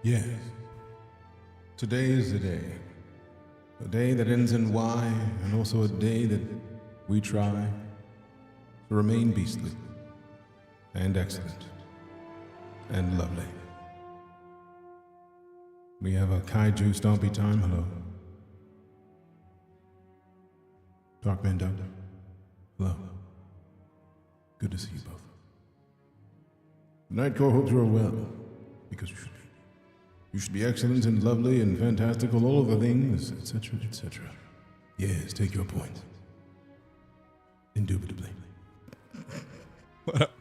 Yes. Today is the day. A day that ends in Y, and also a day that we try to remain beastly, and excellent, and lovely. We have a kaiju stompy time. Hello. Darkman Duck. Hello. Good to see you both. Nightcore hopes you are well, because you should be. You should be excellent and lovely and fantastical, all of the things, etc., etc. Yes, take your point. Indubitably. What up?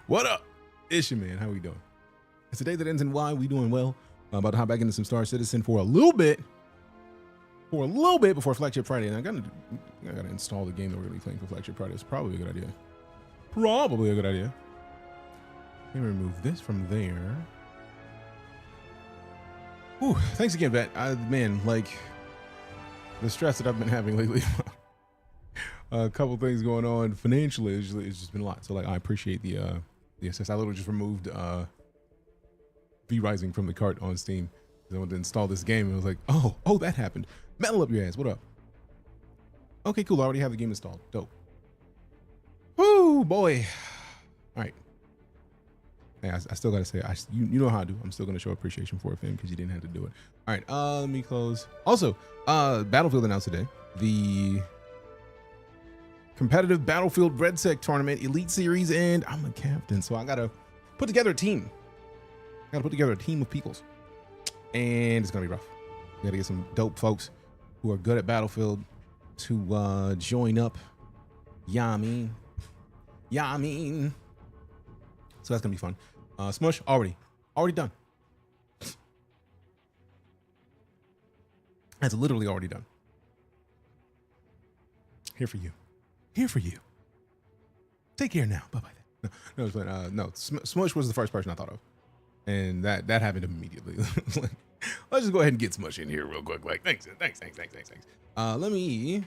What up? It's your man. How we doing? It's a day that ends in Y. We doing well. I'm about to hop back into some StarCitizen for a little bit before Flagship Friday. And I gotta install the game that we're gonna be playing for Flagship Friday. It's probably a good idea. Probably a good idea. Let me remove this from there. Whew, thanks again, Vet. Man, like, the stress that I've been having lately, a couple things going on financially, it's just been a lot. So, like, I appreciate the assist. I literally just removed V-Rising from the cart on Steam. I wanted to install this game, and I was like, oh, that happened. Metal up your ass, what up? Okay, cool, I already have the game installed. Dope. Whoo, boy. All right. Hey, I still gotta say, you know how I do. I'm still gonna show appreciation for it, fam, because you didn't have to do it. All right, let me close. Also, Battlefield announced today the competitive Battlefield Red Sec tournament elite series, and I'm a captain, so I gotta put together a team. Of peoples, and it's gonna be rough. We gotta get some dope folks who are good at Battlefield to join up. Yeah, I mean. So that's gonna be fun. Smush already done. That's literally already done. Here for you. Take care now. Bye bye. No. Smush was the first person I thought of, and that happened immediately. Let's just go ahead and get Smush in here real quick. Like, thanks. Let me.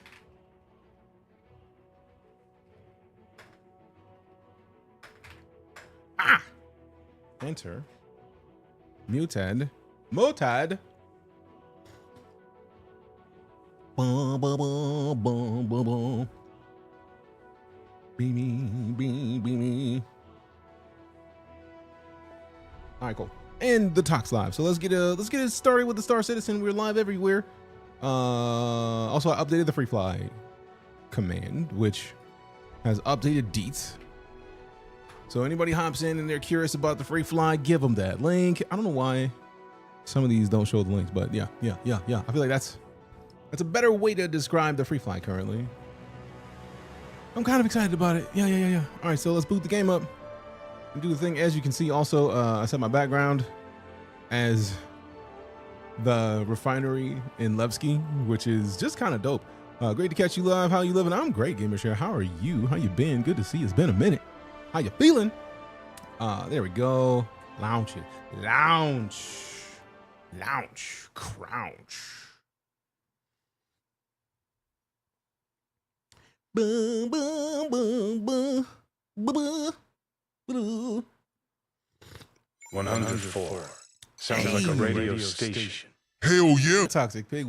Enter. Motad. Beamy. All right, cool. And the talk's live. So let's get it started with the StarCitizen. We're live everywhere. Also, I updated the free fly command, which has updated deets. So anybody hops in and they're curious about the free fly, give them that link. I don't know why some of these don't show the links, but yeah. I feel like that's a better way to describe the free fly currently. I'm kind of excited about it. Yeah. All right, so let's boot the game up and do the thing. As you can see, also, I set my background as the refinery in Levski, which is just kind of dope. Great to catch you live. How you living? I'm great, Gamershare. How are you? How you been? Good to see you. It's been a minute. How you feeling? There we go. Lounge. Crouch. Boom. 104. Sounds like a radio station. Hell yeah. Toxic Pig.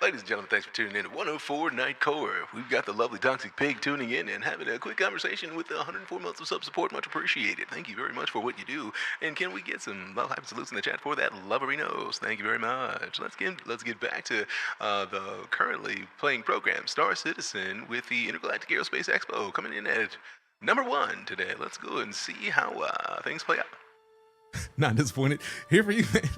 Ladies and gentlemen, thanks for tuning in to 104 Nightcore. We've got the lovely Toxic Pig tuning in and having a quick conversation with 104 months of sub support. Much appreciated. Thank you very much for what you do. And can we get some love, hype, and salutes in the chat for that loverinos? Thank you very much. Let's get back to the currently playing program, StarCitizen, with the Intergalactic Aerospace Expo coming in at number 1 today. Let's go and see how things play out. Not disappointed. Here for you, man.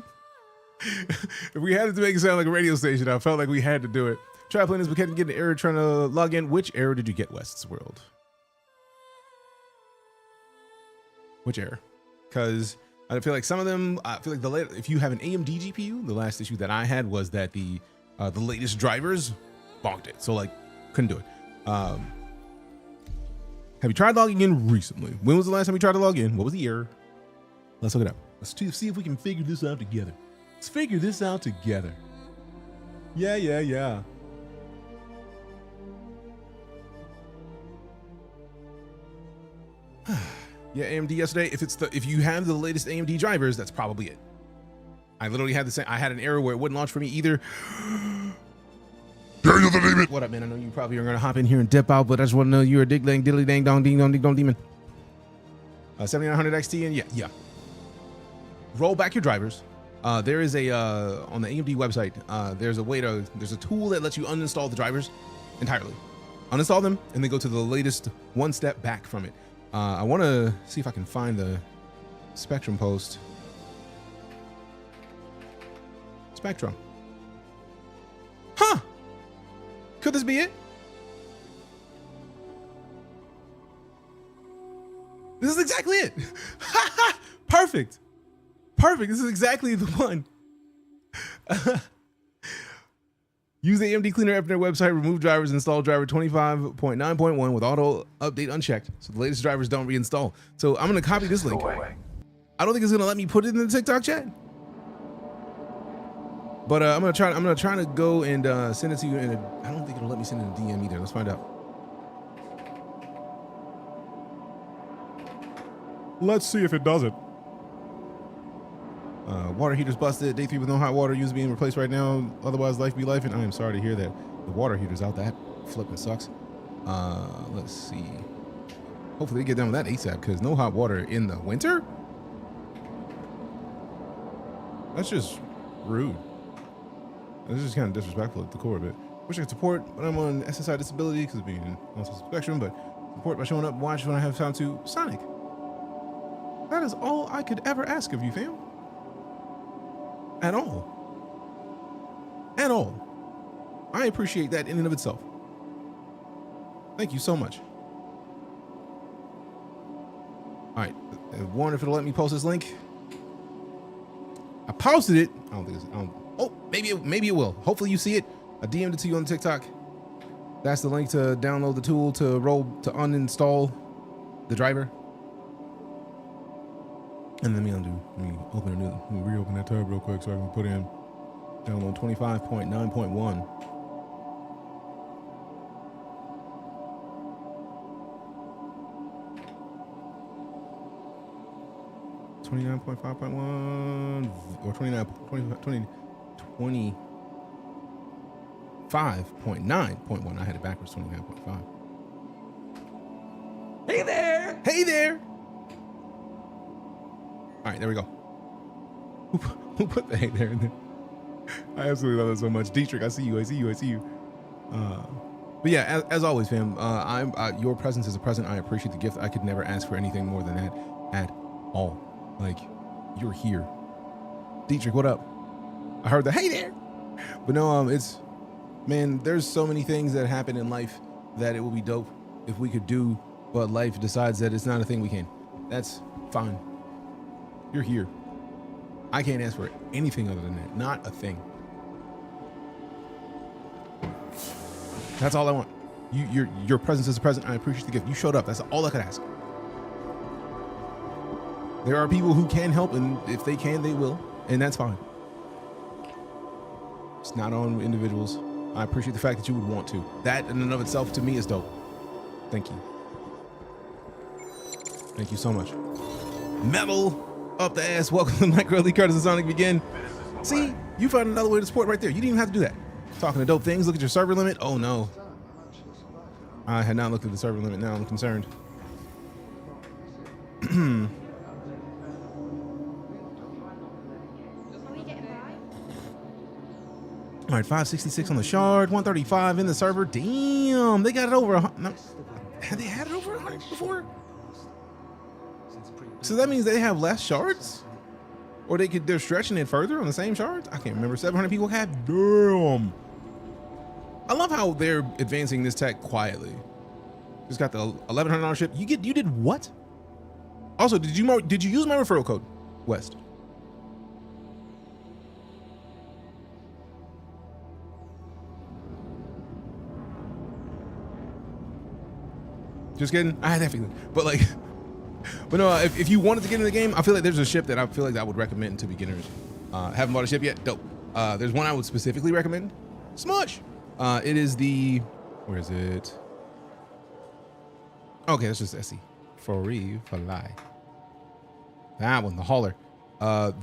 If we had to make it sound like a radio station, I felt like we had to do it. Try playing this, but kept getting an error trying to log in. Which error did you get, West's World? Which error? Because I feel like some of them, if you have an AMD GPU, the last issue that I had was that the latest drivers bonked it. So, like, couldn't do it. Have you tried logging in recently? When was the last time you tried to log in? What was the error? Let's look it up. Let's see if we can figure this out together. Let's figure this out together. Yeah. Yeah, AMD yesterday. If you have the latest AMD drivers, that's probably it. I literally had the same. I had an error where it wouldn't launch for me either. Daniel the Demon. What up, man? I know you probably are gonna hop in here and dip out, but I just want to know you're a dig dang diddly dang dong ding dong ding dong demon. 7900 XT and yeah. Roll back your drivers. There is a on the AMD website. There's a tool that lets you uninstall the drivers entirely. Uninstall them and then go to the latest one step back from it. I want to see if I can find the Spectrum post. Spectrum. Huh? Could this be it? This is exactly it. Perfect. Perfect. This is exactly the one. Use the AMD Cleaner app on their website, remove drivers, install driver 25.9.1 with auto update unchecked, so the latest drivers don't reinstall. So I'm going to copy this link. I don't think it's going to let me put it in the TikTok chat. But I'm gonna try to go and send it to you in I don't think it'll let me send it in a DM either. Let's find out. Let's see if it does it. Water heater's busted. Day 3 with no hot water use being replaced right now. Otherwise, life be life. And I am sorry to hear that. The water heater's out. That flipping sucks. Let's see. Hopefully they get done with that ASAP because no hot water in the winter? That's just rude. This is kind of disrespectful at the core of it. Wish I could support, but I'm on SSI disability because of being on Spectrum, but support by showing up, watch when I have time to. Sonic. That is all I could ever ask of you, fam. At all. At all. I appreciate that in and of itself. Thank you so much. All right. Warren, if it'll let me post this link. I posted it. I don't think it's. Oh, maybe it will. Hopefully you see it. I DM'd it to you on TikTok. That's the link to download the tool to uninstall the driver. And let me reopen that tab real quick so I can put in download 25.9.1. or 25.9.1. I had it backwards, 29.5. Hey there! Hey there! All right, there we go. Who put the hey there in there? I absolutely love that so much. Dietrich, I see you. But yeah, as always, fam, your presence is a present. I appreciate the gift. I could never ask for anything more than that at all. Like, you're here. Dietrich, what up? I heard the hey there. But no, man, there's so many things that happen in life that it would be dope if we could do, but life decides that it's not a thing we can. That's fine. You're here. I can't ask for anything other than that. Not a thing. That's all I want. Your presence is a present. I appreciate the gift. You showed up. That's all I could ask. There are people who can help, and if they can, they will, and that's fine. It's not on individuals. I appreciate the fact that you would want to. That in and of itself, to me, is dope. Thank you. Thank you so much. Metal up the ass. Welcome to Micro Elite Curtis and Sonic Begin. See, you found another way to support right there. You didn't even have to do that. Talking to dope things. Look at your server limit. Oh no. I had not looked at the server limit. Now I'm concerned. All right, 566 on the shard, 135 in the server. Damn, they got it over. No, had they had it over 100 before? So that means they have less shards, or they're stretching it further on the same shards. I can't remember. 700 people have. Damn. I love how they're advancing this tech quietly. Just got the $1,100 ship. You did what? Also, did you use my referral code, West? Just kidding. I had that feeling, but no. If you wanted to get in the game, I feel like there's a ship that I feel like I would recommend to beginners. Haven't bought a ship yet. Dope. There's one I would specifically recommend. Smush. It is the. Where is it? Okay, that's just SE. For lie. That one, the hauler.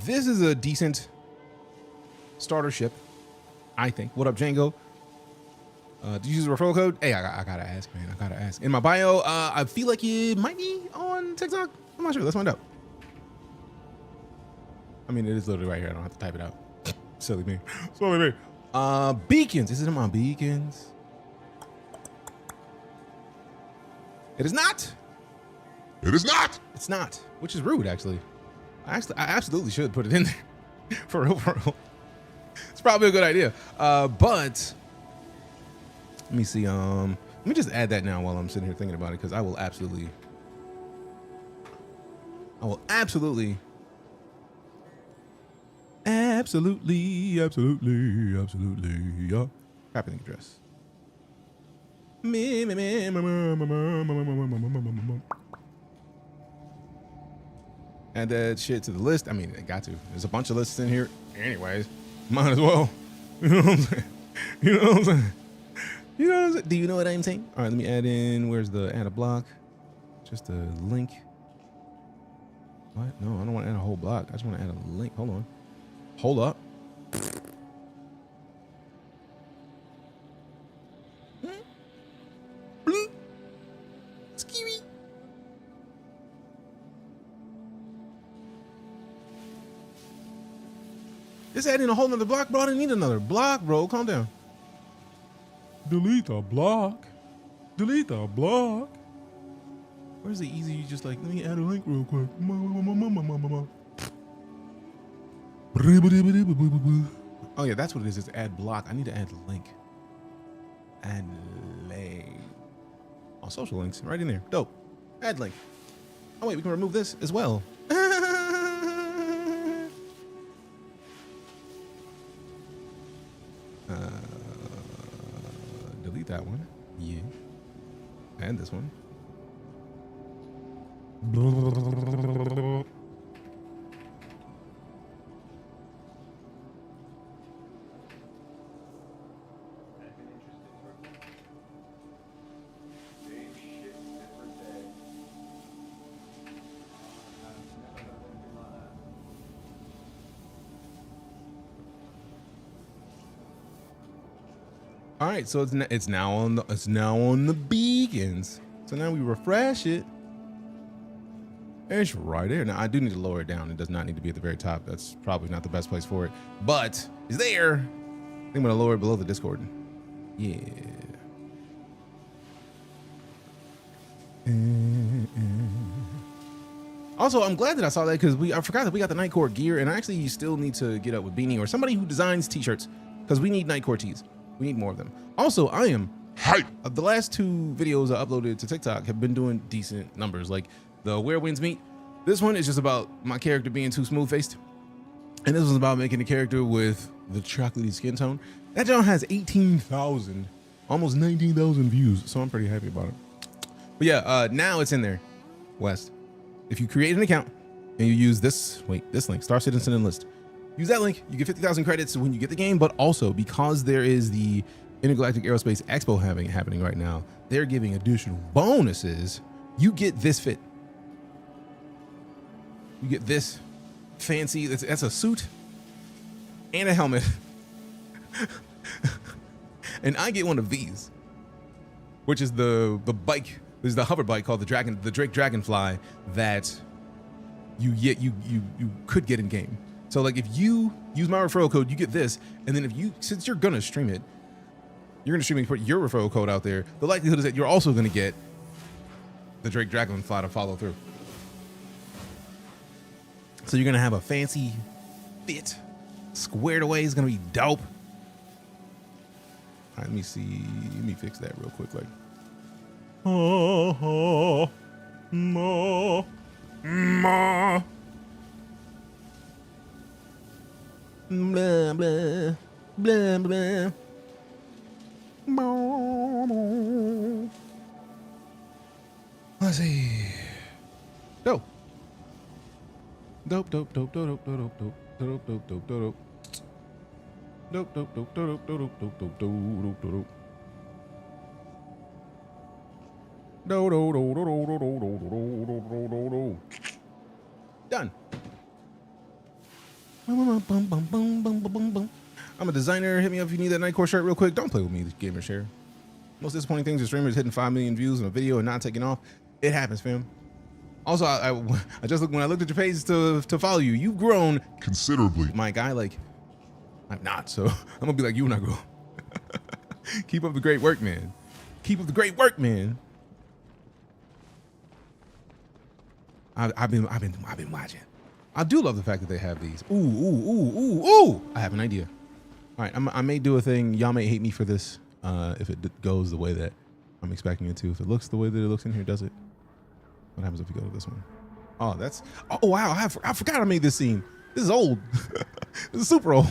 This is a decent starter ship, I think. What up, Django? Did you use a referral code? Hey, I gotta ask, man. I gotta ask. In my bio, I feel like it might be on TikTok. I'm not sure. Let's find out. I mean, it is literally right here. I don't have to type it out. Silly me. Silly me. Beacons. Is it in my beacons? It is not. It is not. It's not, which is rude, actually. I absolutely should put it in there. For real, for real. It's probably a good idea. But let me see. Let me just add that now while I'm sitting here thinking about it, because I will absolutely, absolutely, copy link address. Add that shit to the list. I mean, I got to. There's a bunch of lists in here. Anyways, might as well. You know what I'm saying? You know what I'm saying? You know what I'm saying? Do you know what I'm saying? All right, let me add in. Where's the add a block? Just a link. What? No, I don't want to add a whole block. I just want to add a link. Hold on. Hold up. Just adding a whole nother block, bro. I didn't need another block, bro. Calm down. Delete the block. Delete the block. Where's the easy? You just like, let me add a link real quick. Oh yeah, that's what it is. It's add block. I need to add link. Add link. Oh, social links right in there. Dope. Add link. Oh wait, we can remove this as well. Delete that one. Yeah. And this one. All right, so it's now on the beacons. So now we refresh it. And it's right there. Now I do need to lower it down. It does not need to be at the very top. That's probably not the best place for it, but it's there. I think I'm gonna lower it below the Discord. Yeah. Also, I'm glad that I saw that because I forgot that we got the Night Court gear, and actually you still need to get up with Beanie or somebody who designs t-shirts because we need Night Court tees. We need more of them. Also, I am hype. The last two videos I uploaded to TikTok have been doing decent numbers. Like the Where Winds Meet. This one is just about my character being too smooth-faced. And this was about making a character with the chocolatey skin tone. That John has 18,000, almost 19,000 views. So I'm pretty happy about it. But yeah, now it's in there, West. If you create an account and you use this link, StarCitizen Enlist. Use that link, you get 50,000 credits when you get the game, but also because there is the Intergalactic Aerospace Expo happening right now, they're giving additional bonuses. You get this fit. You get this fancy, that's a suit and a helmet. And I get one of these, which is the bike. This is the hover bike called the Drake Dragonfly that you could get in game. So like if you use my referral code, you get this, and then since you're gonna stream it, and put your referral code out there, the likelihood is that you're also gonna get the Drake Dragonfly to follow through. So you're gonna have a fancy fit, squared away. It's gonna be dope. All right, let me see. Let me fix that real quick. Like, blah, blah, blah, blah. Let's see. Dope. Dope, dope, dope, dope, dope, dope, dope, dope, dope, dope, dope. Dope, dope, dope, dope, dope, dope, dope, dope, dope. Done. I'm a designer. Hit me up if you need that Nightcore shirt real quick. Don't play with me, gamer share. Most disappointing things are streamers hitting 5 million views on a video and not taking off. It happens, fam. Also, I just looked when I looked at your page to follow you. You've grown considerably. My guy, like, I'm not. So I'm gonna be like you when I grow. Keep up the great work, man. Keep up the great work, man. I've been watching. I do love the fact that they have these. Ooh. I have an idea. All right, I may do a thing. Y'all may hate me for this if it goes the way that I'm expecting it to. If it looks the way that it looks in here, does it? What happens if we go to this one? Oh, that's. Oh wow, I forgot I made this scene. This is old. This is super old.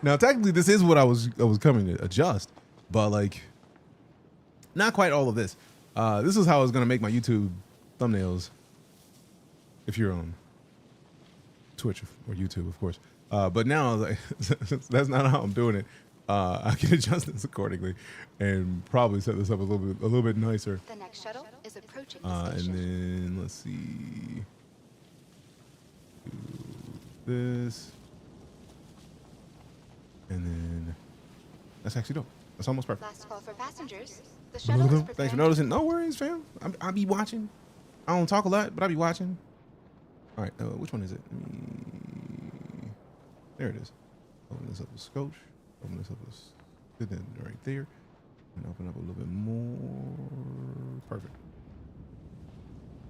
Now, technically, this is what I was coming to adjust, but like, not quite all of this. This is how I was gonna make my YouTube thumbnails. If you're on Twitch or YouTube, of course. But now, like, that's not how I'm doing it. I can adjust this accordingly and probably set this up a little bit nicer. The next shuttle is approaching the station. And then let's see. Do this. And then that's actually dope. That's almost perfect. Last call for passengers. The shuttle is preparing. Thanks for noticing. No worries, fam. I'll be watching. I don't talk a lot, but I'll be watching. All right, which one is it? There it is. Open this up with Scotch. Open this up with right there. And open up a little bit more. Perfect.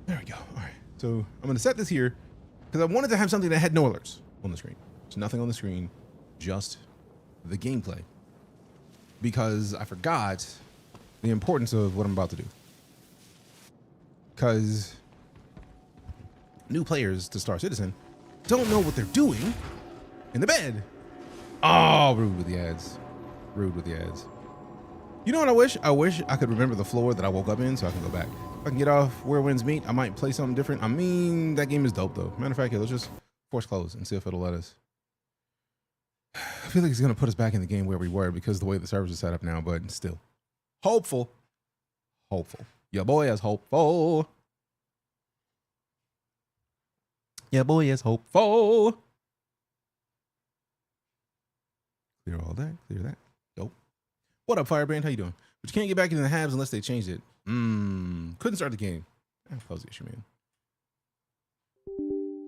There we go. All right. So I'm going to set this here because I wanted to have something that had no alerts on the screen. There's nothing on the screen, just the gameplay. Because I forgot the importance of what I'm about to do. Because new players to StarCitizen don't know what they're doing in the bed. Oh, rude with the ads. Rude with the ads. You know what I wish? I wish I could remember the floor that I woke up in so I can go back. If I can get off Where Winds Meet, I might play something different. I mean, that game is dope though. Matter of fact, let's just force close and see if it'll let us. I feel like it's going to put us back in the game where we were because of the way the servers are set up now, but still. Hopeful. Hopeful. Your boy is hopeful. Your boy is hopeful. Clear all that. Clear that. Dope. What up, Firebrand? How you doing? But you can't get back into the halves unless they changed it. Couldn't start the game. That was the issue, man.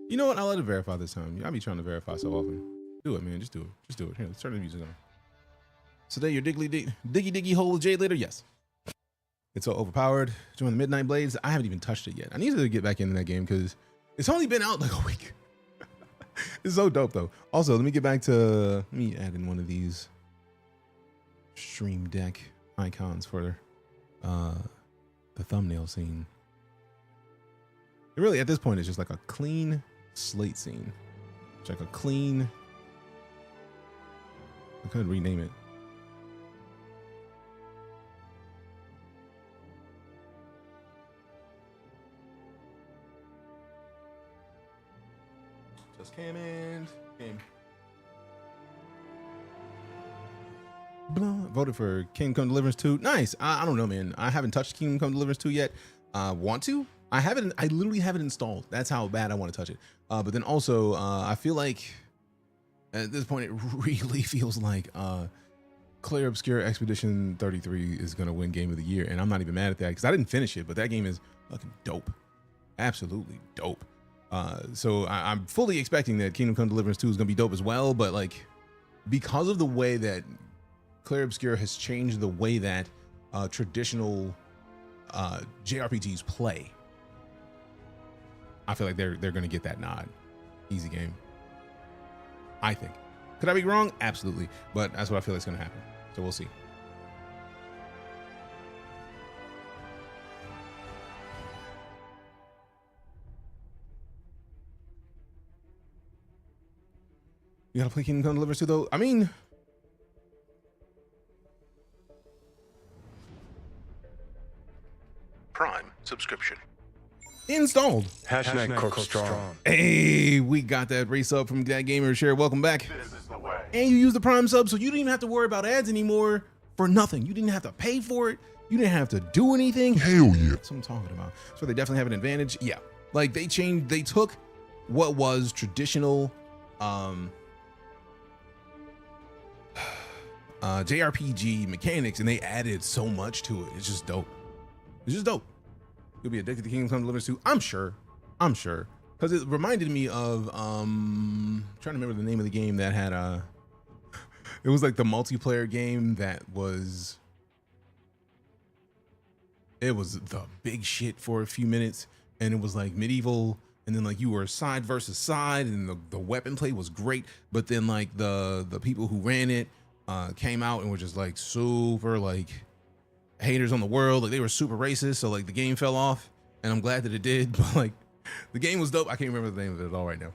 You know what? I'll let it verify this time. I be trying to verify so often. Do it, man. Just do it. Just do it. Here, let's turn the music on. So there, your diggy hole with Jade later? Yes. It's so overpowered. Join the Midnight Blades. I haven't even touched it yet. I need to get back into that game because it's only been out like a week. It's so dope though. Also, let me get back to, let me add in one of these stream deck icons for the thumbnail scene. It really, at this point, it's just like a clean slate scene. It's like a clean, I could rename it. Just came in. Voted for Kingdom Come Deliverance 2. Nice. I don't know, man. I haven't touched Kingdom Come Deliverance 2 yet. Want to? I haven't. I literally have it installed. That's how bad I want to touch it. But then also, I feel like at this point, it really feels like Clear Obscure Expedition 33 is going to win Game of the Year. And I'm not even mad at that because I didn't finish it, but that game is fucking dope. Absolutely dope. So I'm fully expecting that Kingdom Come Deliverance 2 is going to be dope as well. But like, because of the way that Clear Obscure has changed the way that traditional JRPGs play, I feel like they're going to get that nod. Easy game. I think. Could I be wrong? Absolutely. But that's what I feel like is going to happen. So we'll see. You got to play Kingdom Come Deliverance 2 though? I mean, Prime subscription installed. Hashtag Cook Strong. Hey, we got that race up from that gamer share. Welcome back. This is the way. And you use the Prime sub, so you didn't even have to worry about ads anymore for nothing. You didn't have to pay for it. You didn't have to do anything. Hell yeah. That's what I'm talking about. So they definitely have an advantage. Yeah, like they took what was traditional JRPG mechanics, and they added so much to it. It's just dope. It's just dope. You'll be addicted to Kingdom Come Deliverance 2. I'm sure. Because it reminded me of I'm trying to remember the name of the game that had it was like the multiplayer game that was the big shit for a few minutes, and it was like medieval, and then like you were side versus side, and the weapon play was great, but then like the people who ran it came out and were just like super like haters on the world, like they were super racist, so like the game fell off, and I'm glad that it did. But like the game was dope. I can't remember the name of it at all right now.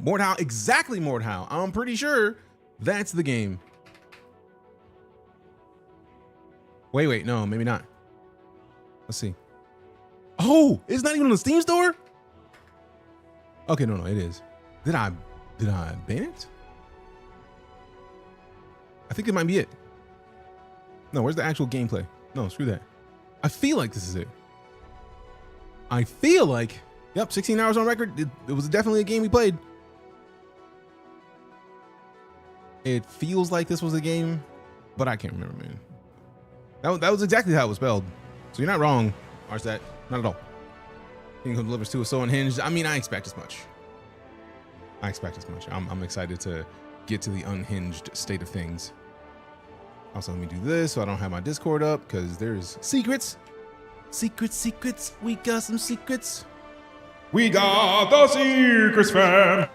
Mordhau, exactly, Mordhau. I'm pretty sure that's the game. Wait, no, maybe not. Let's see. Oh, it's not even on the Steam store? Okay, no, it is. Did I ban it? I think it might be it. No, where's the actual gameplay? No, screw that. I feel like this is it. I feel like, yep, 16 hours on record. It was definitely a game we played. It feels like this was a game, but I can't remember, man. That was exactly how it was spelled. So you're not wrong, Arstat. Not at all. Kingdom Come Deliverance 2 is so unhinged. I mean, I expect as much. I'm excited to get to the unhinged state of things. Also, let me do this so I don't have my Discord up, because there's secrets. Secrets. We got some secrets. We got the secrets, fam.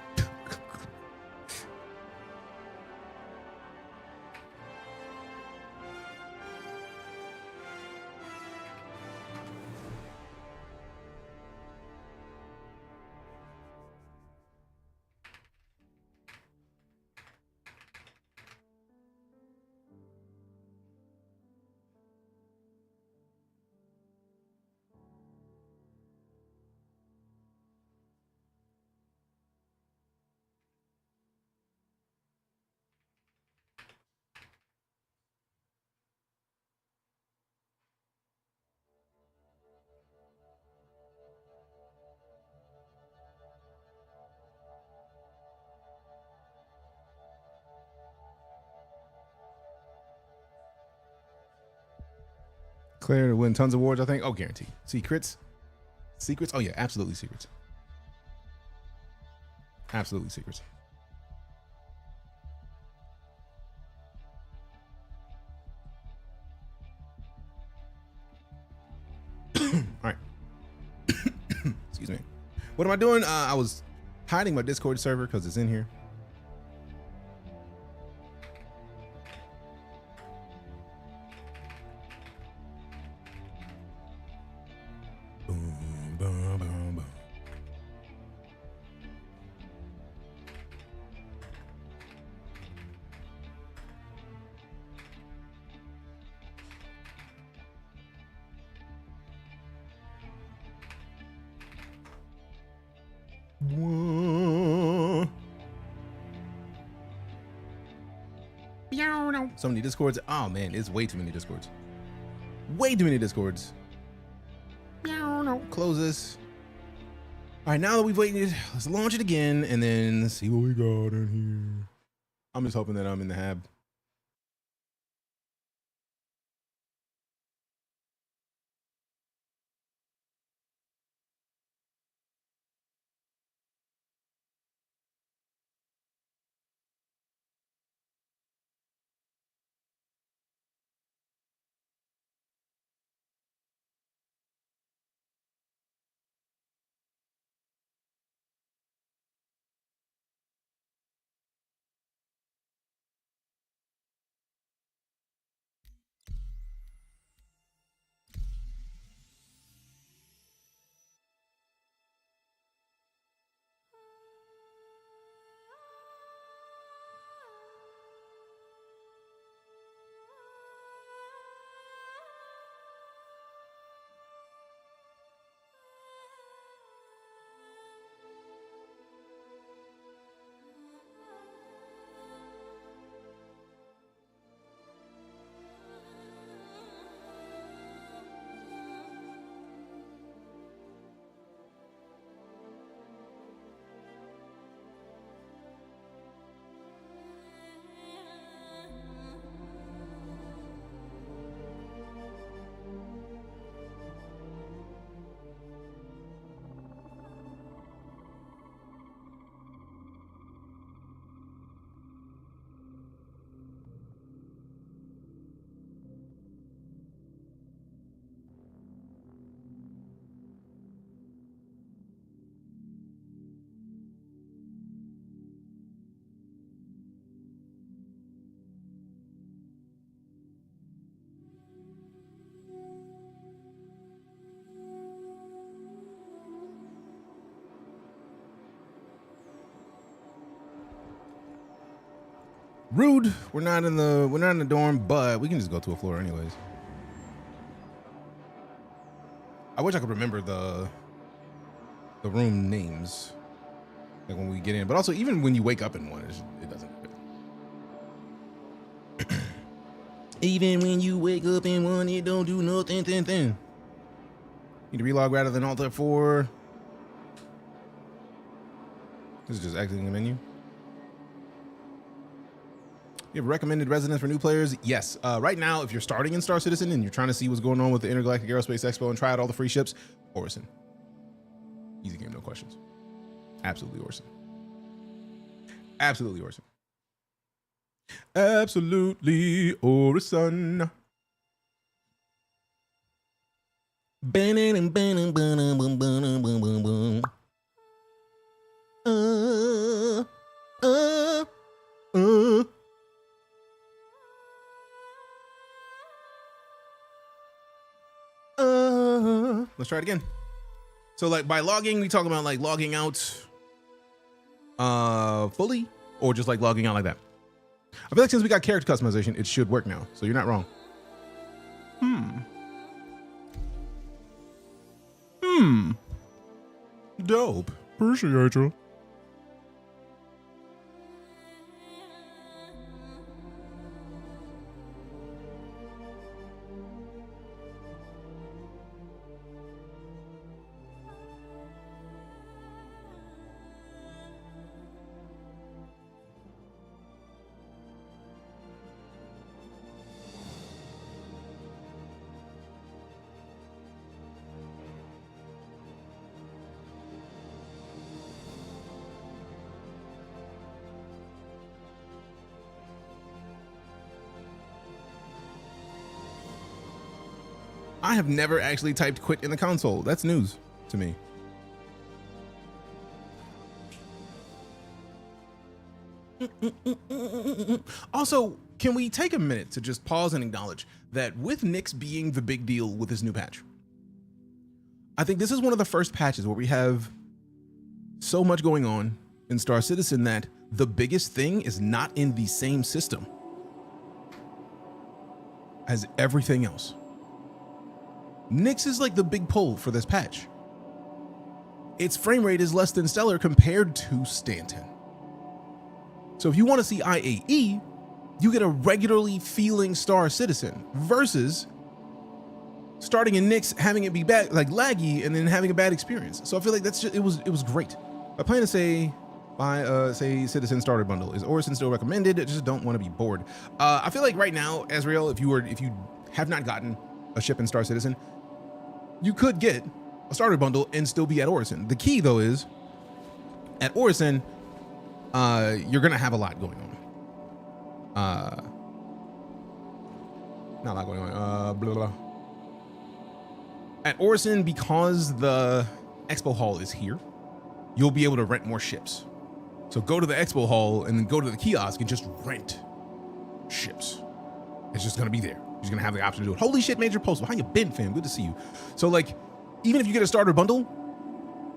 Claire to win tons of awards, I think. Oh, guaranteed. Secrets. Oh yeah, absolutely secrets. Absolutely secrets. All right. Excuse me. What am I doing? I was hiding my Discord server because it's in here. Boom, boom, boom, boom. So many Discords. Oh man, it's way too many Discords. Way too many Discords. Close this. All right, now that we've waited, let's launch it again and then see what we got in here. I'm just hoping that I'm in the hab. Rude. We're not in the dorm, but we can just go to a floor anyways. I wish I could remember the room names, like when we get in. But also, even when you wake up in one, it doesn't. Even when you wake up in one, it don't do nothing. Need to relog rather than Alt F4. This is just exiting the menu. You have recommended residence for new players? Yes. Right now, if you're starting in StarCitizen and you're trying to see what's going on with the Intergalactic Aerospace Expo and try out all the free ships, Orison. Easy game, no questions. Absolutely Orison. Absolutely Orison. Absolutely Orison. Let's try it again. So like by logging, we talk about like logging out fully or just like logging out like that. I feel like since we got character customization, it should work now. So you're not wrong. Dope. Appreciate you. I have never actually typed quit in the console. That's news to me. Also, can we take a minute to just pause and acknowledge that with Nyx being the big deal with this new patch, I think this is one of the first patches where we have so much going on in StarCitizen that the biggest thing is not in the same system as everything else. Nyx is like the big pull for this patch. Its frame rate is less than stellar compared to Stanton. So if you want to see IAE, you get a regularly feeling StarCitizen versus starting in Nyx, having it be bad, like laggy, and then having a bad experience. So I feel like that's just, it was great. I plan to say buy say Citizen Starter Bundle. Is Orison still recommended? I just don't want to be bored. I feel like right now, Azrael, if you have not gotten a ship in StarCitizen, you could get a starter bundle and still be at Orison. The key though is at Orison, you're gonna have a lot going on. Not a lot going on. Blah, blah. At Orison, because the Expo Hall is here, you'll be able to rent more ships. So go to the Expo Hall and then go to the kiosk and just rent ships. It's just gonna be there. You're gonna have the option to do it. Holy shit, Major Postal, how you been, fam? Good to see you. So like, even if you get a starter bundle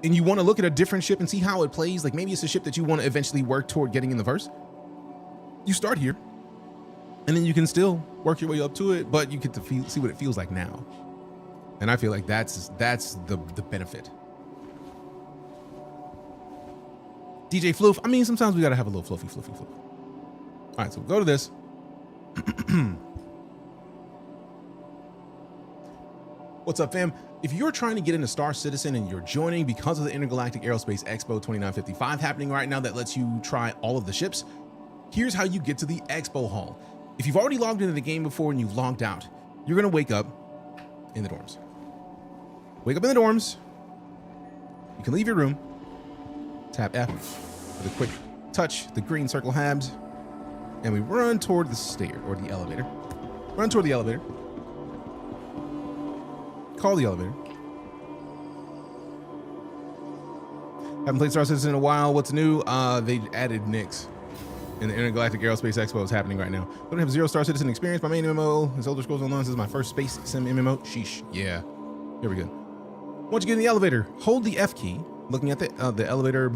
and you want to look at a different ship and see how it plays, like maybe it's a ship that you want to eventually work toward getting in the verse, you start here and then you can still work your way up to it, but you get to see what it feels like now. And I feel like that's the benefit. DJ Floof, I mean, sometimes we gotta have a little fluffy. All right, so we'll go to this. What's up, fam? If you're trying to get into StarCitizen and you're joining because of the Intergalactic Aerospace Expo 2955 happening right now that lets you try all of the ships, here's how you get to the Expo Hall. If you've already logged into the game before and you've logged out, you're gonna wake up in the dorms. Wake up in the dorms. You can leave your room. Tap F with a quick touch the green circle habs, and we run toward the stair or the elevator. Run toward the elevator. Call the elevator. Haven't played StarCitizen in a while. What's new? They added Nyx. And the Intergalactic Aerospace Expo is happening right now. I don't have zero StarCitizen experience. My main MMO is Elder Scrolls Online. This is my first space sim MMO. Sheesh. Yeah. Here we go. Once you get in the elevator, hold the F key. Looking at the elevator.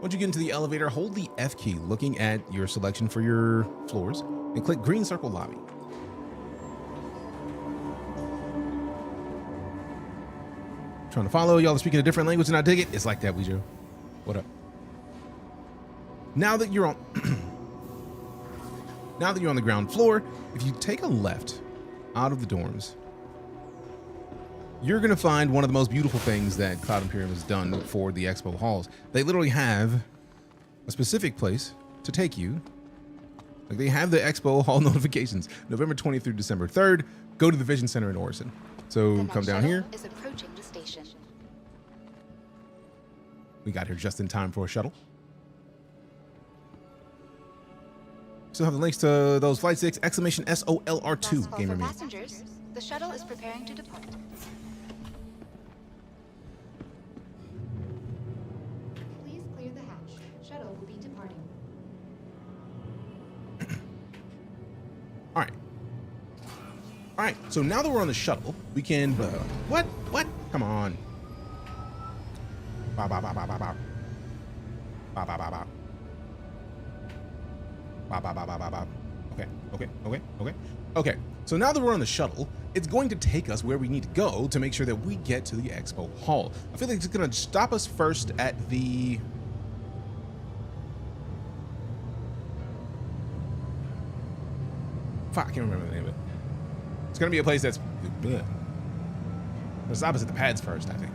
Once you get into the elevator, hold the F key looking at your selection for your floors and click green circle lobby. Trying to follow, y'all are speaking a different language and I dig it. It's like that, Weejo. What up? Now that you're on the ground floor, if you take a left out of the dorms, you're gonna find one of the most beautiful things that Cloud Imperium has done for the Expo halls. They literally have a specific place to take you. Like they have the Expo hall notifications, November 20th through December 3rd. Go to the Vision Center in Orison. So come down here. Is approaching the station. We got here just in time for a shuttle. Still have the links to those Flight 6 exclamation SOLR2 Last call gamer for me. passengers. The shuttle is preparing to depart. Please clear the hatch. Shuttle will be departing. All right. So now that we're on the shuttle, we can. What? Come on. Ba ba ba ba ba ba. Ba ba ba ba. Ba ba ba ba ba ba. Okay. So now that we're on the shuttle, it's going to take us where we need to go to make sure that we get to the Expo hall. I feel like it's going to stop us first at the. Fuck, I can't remember the name of it. It's gonna be a place that's. Bleh. It's opposite the pads first, I think.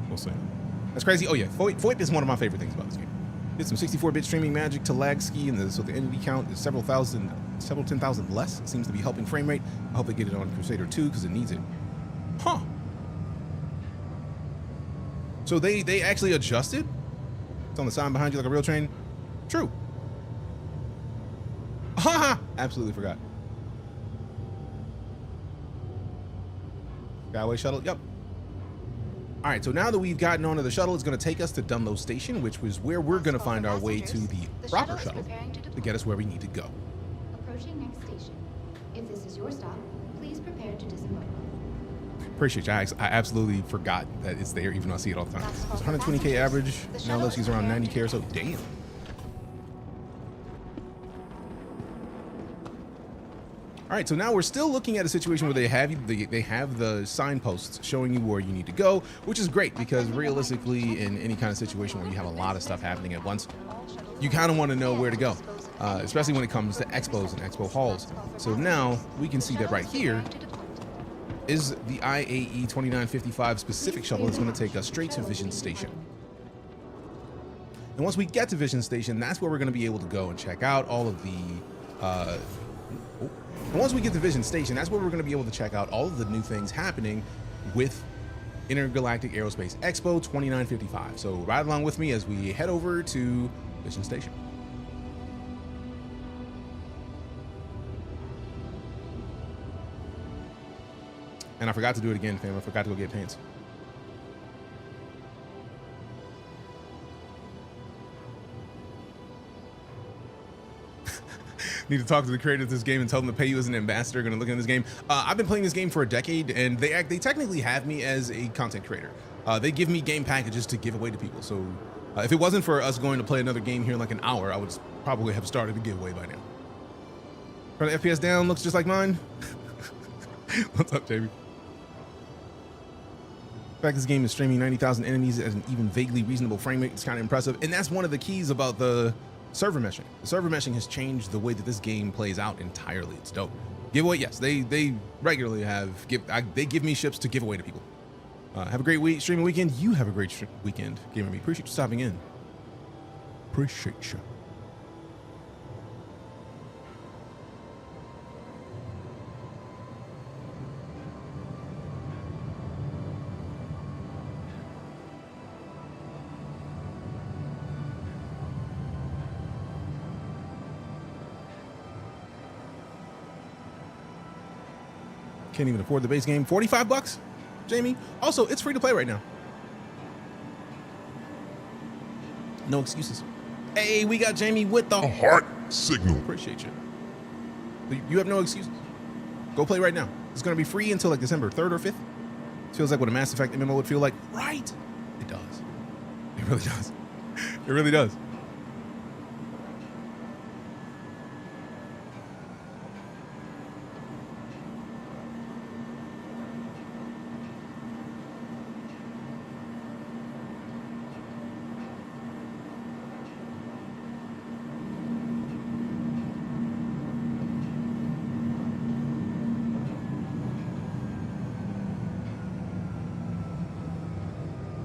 We'll see. That's crazy. Oh yeah, FOIP is one of my favorite things about this game. Did some 64-bit streaming magic to lag ski, and so the entity count is several 10,000 less. It seems to be helping frame rate. I hope they get it on Crusader 2 because it needs it. Huh. So they actually adjusted? It's on the sign behind you like a real train? True. Haha! Absolutely forgot. Skyway shuttle, yep. All right, so now that we've gotten onto the shuttle, it's going to take us to Dunlow Station, which was where we're going to find our way to the proper shuttle to get us where we need to go. Approaching next station. If this is your stop, please prepare to disembark. Appreciate you. I absolutely forgot that it's there, even though I see it all the time. It's 120K average. Now let's use around 90K or so. Damn. All right, so now we're still looking at a situation where they have the signposts showing you where you need to go, which is great because realistically, in any kind of situation where you have a lot of stuff happening at once, you kind of want to know where to go, especially when it comes to expos and expo halls. So now we can see that right here is the IAE 2955 specific shuttle that's going to take us straight to Vision Station. And once we get to Vision Station, that's where we're going to be able to go and check out all of the and once we get to Vision Station, that's where we're going to be able to check out all of the new things happening with Intergalactic Aerospace Expo 2955. So ride along with me as we head over to Vision Station. And I forgot to do it again, fam. I forgot to go get pants. Need to talk to the creators of this game and tell them to pay you as an ambassador. Going to look at this game. I've been playing this game for a decade, and they technically have me as a content creator. They give me game packages to give away to people. So if it wasn't for us going to play another game here in like an hour, I would probably have started a giveaway by now. Turn the FPS down. Looks just like mine. What's up, JB? The fact this game is streaming 90,000 enemies at an even vaguely reasonable frame rate is kind of impressive, and that's one of the keys about the server meshing. The server meshing has changed the way that this game plays out entirely. It's dope. Giveaway, yes, they regularly they give me ships to give away to people. Have a great streaming weekend. You have a great weekend, Gamer Me. Appreciate you stopping in. Appreciate you. Can't even afford the base game. 45 bucks, Jamie. Also, it's free to play right now. No excuses. Hey, we got Jamie with the heart signal. Appreciate you. You have no excuses. Go play right now. It's going to be free until like December 3rd or 5th. Feels like what a Mass Effect MMO would feel like. Right. really does. It really does.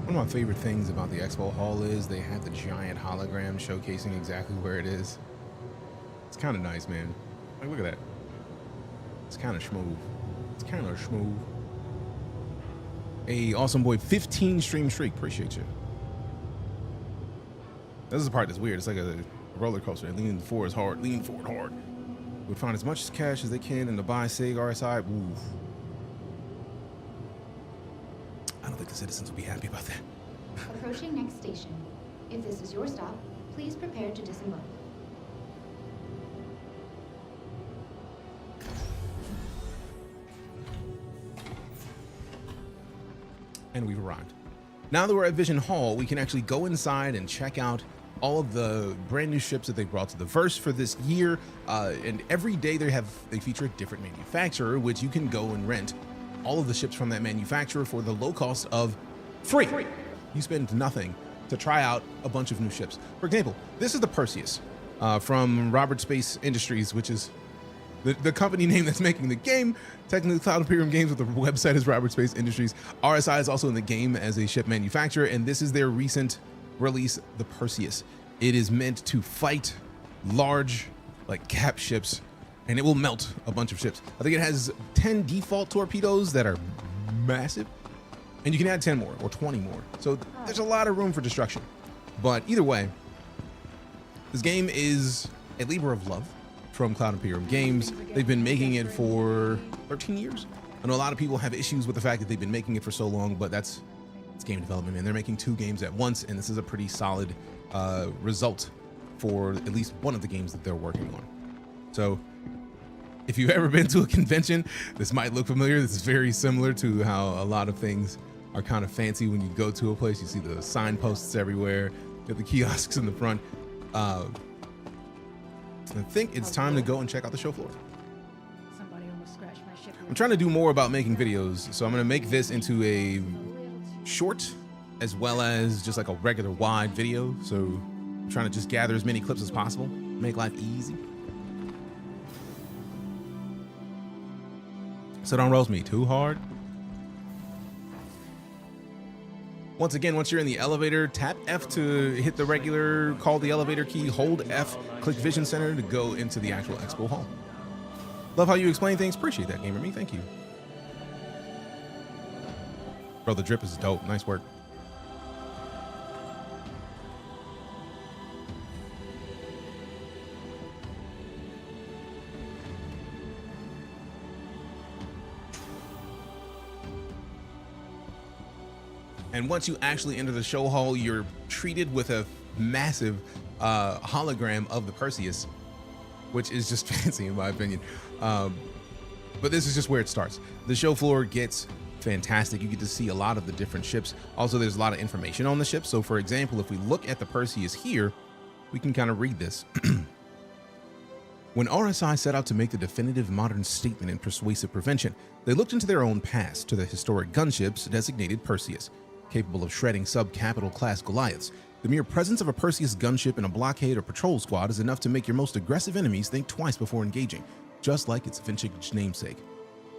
One of my favorite things about the Expo Hall is they have the giant hologram showcasing exactly where it is. It's kind of nice, man. Like, look at that. It's kind of smooth. It's kind of smooth. Hey, awesome boy, 15 stream streak. Appreciate you. This is the part that's weird. It's like a roller coaster. Leaning forward is hard. Lean forward hard. Would find as much cash as they can in the buy SIG RSI. Oof. I don't think the citizens will be happy about that. Approaching next station. If this is your stop, please prepare to disembark. And we've arrived. Now that we're at Vision Hall, we can actually go inside and check out all of the brand new ships that they brought to the verse for this year. And every day they feature a different manufacturer, which you can go and rent all of the ships from that manufacturer for the low cost of free. You spend nothing to try out a bunch of new ships. For example, this is the Perseus from Aerospace Industries, which is the company name that's making the game. Technically, Cloud Imperium Games, but the website is Aerospace Industries. RSI is also in the game as a ship manufacturer, and this is their recent release, the Perseus. It is meant to fight large, like cap ships, and it will melt a bunch of ships. I think it has 10 default torpedoes that are massive, and you can add 10 more or 20 more. So there's a lot of room for destruction. But either way, this game is a labor of love from Cloud Imperium Games. They've been making it for 13 years. I know a lot of people have issues with the fact that they've been making it for so long, but it's game development, man. They're making 2 games at once, and this is a pretty solid result for at least one of the games that they're working on. So if you've ever been to a convention, this might look familiar. This is very similar to how a lot of things are kind of fancy when you go to a place. You see the signposts everywhere, you have the kiosks in the front. I think it's time to go and check out the show floor. Somebody almost scratched my ship. I'm trying to do more about making videos, so I'm going to make this into a short as well as just like a regular wide video. So I'm trying to just gather as many clips as possible, make life easy. So don't roast me too hard. Once again, once you're in the elevator, tap F to hit the regular, call the elevator key, hold F, click Vision Center to go into the actual Expo Hall. Love how you explain things. Appreciate that, Gamer Me. Thank you. Bro, the drip is dope. Nice work. And once you actually enter the show hall, you're treated with a massive hologram of the Perseus, which is just fancy in my opinion. But this is just where it starts. The show floor gets fantastic. You get to see a lot of the different ships. Also, there's a lot of information on the ship. So for example, if we look at the Perseus here, we can kind of read this. When RSI set out to make the definitive modern statement in persuasive prevention, they looked into their own past to the historic gunships designated Perseus. Capable of shredding sub-capital class Goliaths, the mere presence of a Perseus gunship in a blockade or patrol squad is enough to make your most aggressive enemies think twice before engaging, just like its vintage namesake.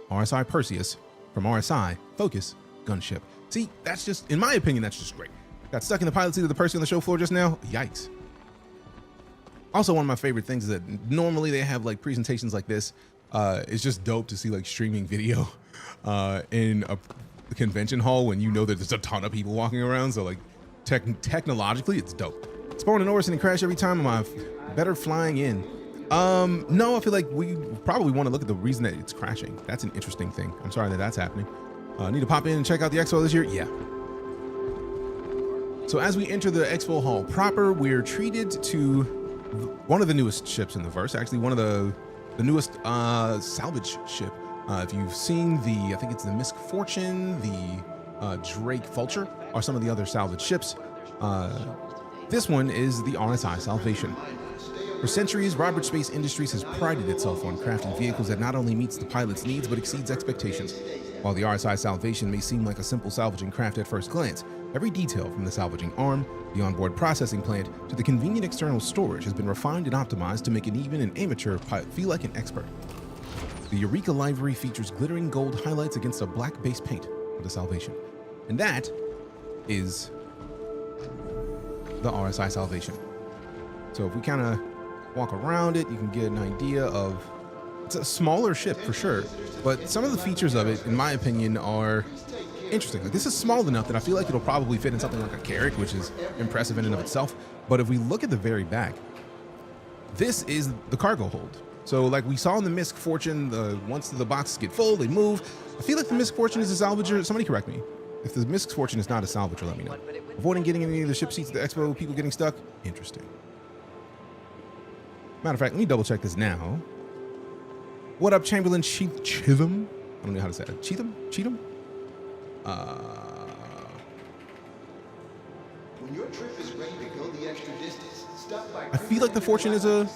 RSI Perseus, from RSI, Focus, Gunship. See, that's just, in my opinion, that's just great. Got stuck in the pilot seat of the person on the show floor just now? Yikes. Also, one of my favorite things is that normally they have like presentations like this. It's just dope to see like streaming video in a convention hall when you know that there's a ton of people walking around. So like technologically, it's dope. Spawn and Orson and crash every time. Am I better flying in? No, I feel like we probably want to look at the reason that it's crashing. That's an interesting thing. I'm sorry that that's happening. Need to pop in and check out the Expo this year? Yeah. So as we enter the Expo Hall proper, we're treated to one of the newest ships in the verse. Actually, one of the newest salvage ship. If you've seen I think it's the Misfortune, the Drake Vulture, or some of the other salvage ships, This one is the RSI Salvation. For centuries, Robert Space Industries has prided itself on crafting vehicles that not only meets the pilot's needs, but exceeds expectations. While the RSI Salvation may seem like a simple salvaging craft at first glance, every detail from the salvaging arm, the onboard processing plant, to the convenient external storage has been refined and optimized to make even an amateur pilot feel like an expert. The Eureka livery features glittering gold highlights against a black base paint of the Salvation. And that is the RSI Salvation. So if we kind of walk around it, you can get an idea of, it's a smaller ship for sure, but some of the features of it, in my opinion, are interesting. Like, this is small enough that I feel like it'll probably fit in something like a Carrack, which is impressive in and of itself. But if we look at the very back, this is the cargo hold. So like we saw in the Misk Fortune, once the boxes get full, they move. I feel like the Misk Fortune is a salvager. Somebody correct me. If the Misk Fortune is not a salvager, let me know. Avoiding getting any of the ship seats at the Expo, people getting stuck. Interesting. Matter of fact, let me double check this now. What up, Chamberlain Cheatham? I don't know how to say it. Cheatham? When your trip is ready to go the extra distance, stop by. I feel like the Fortune is a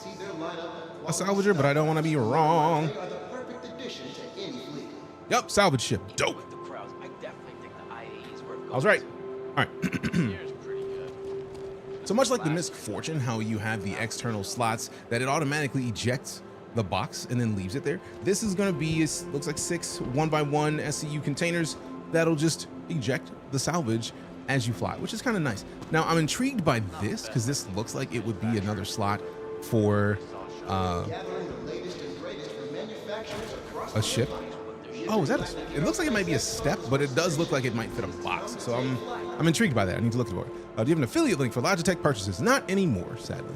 salvager, but I don't want to be wrong. They are the perfect addition to any fleet. Yup, salvage ship. Dope. With the crowds, I definitely think the IAE is worth going I was right. to. All right. Here's pretty good. So much like the Misk Fortune, how you have the external slots that it automatically ejects the box and then leaves it there. This is going to be, it looks like 6 1x1 SCU containers that'll just eject the salvage as you fly, which is kind of nice. Now I'm intrigued by this because this looks like it would be another slot for Gathering the latest and greatest from manufacturers across a ship. Oh, is that it looks like it might be a step, but it does look like it might fit a box. So I'm intrigued by that. I need to look for it. Do you have an affiliate link for Logitech purchases? Not anymore, sadly.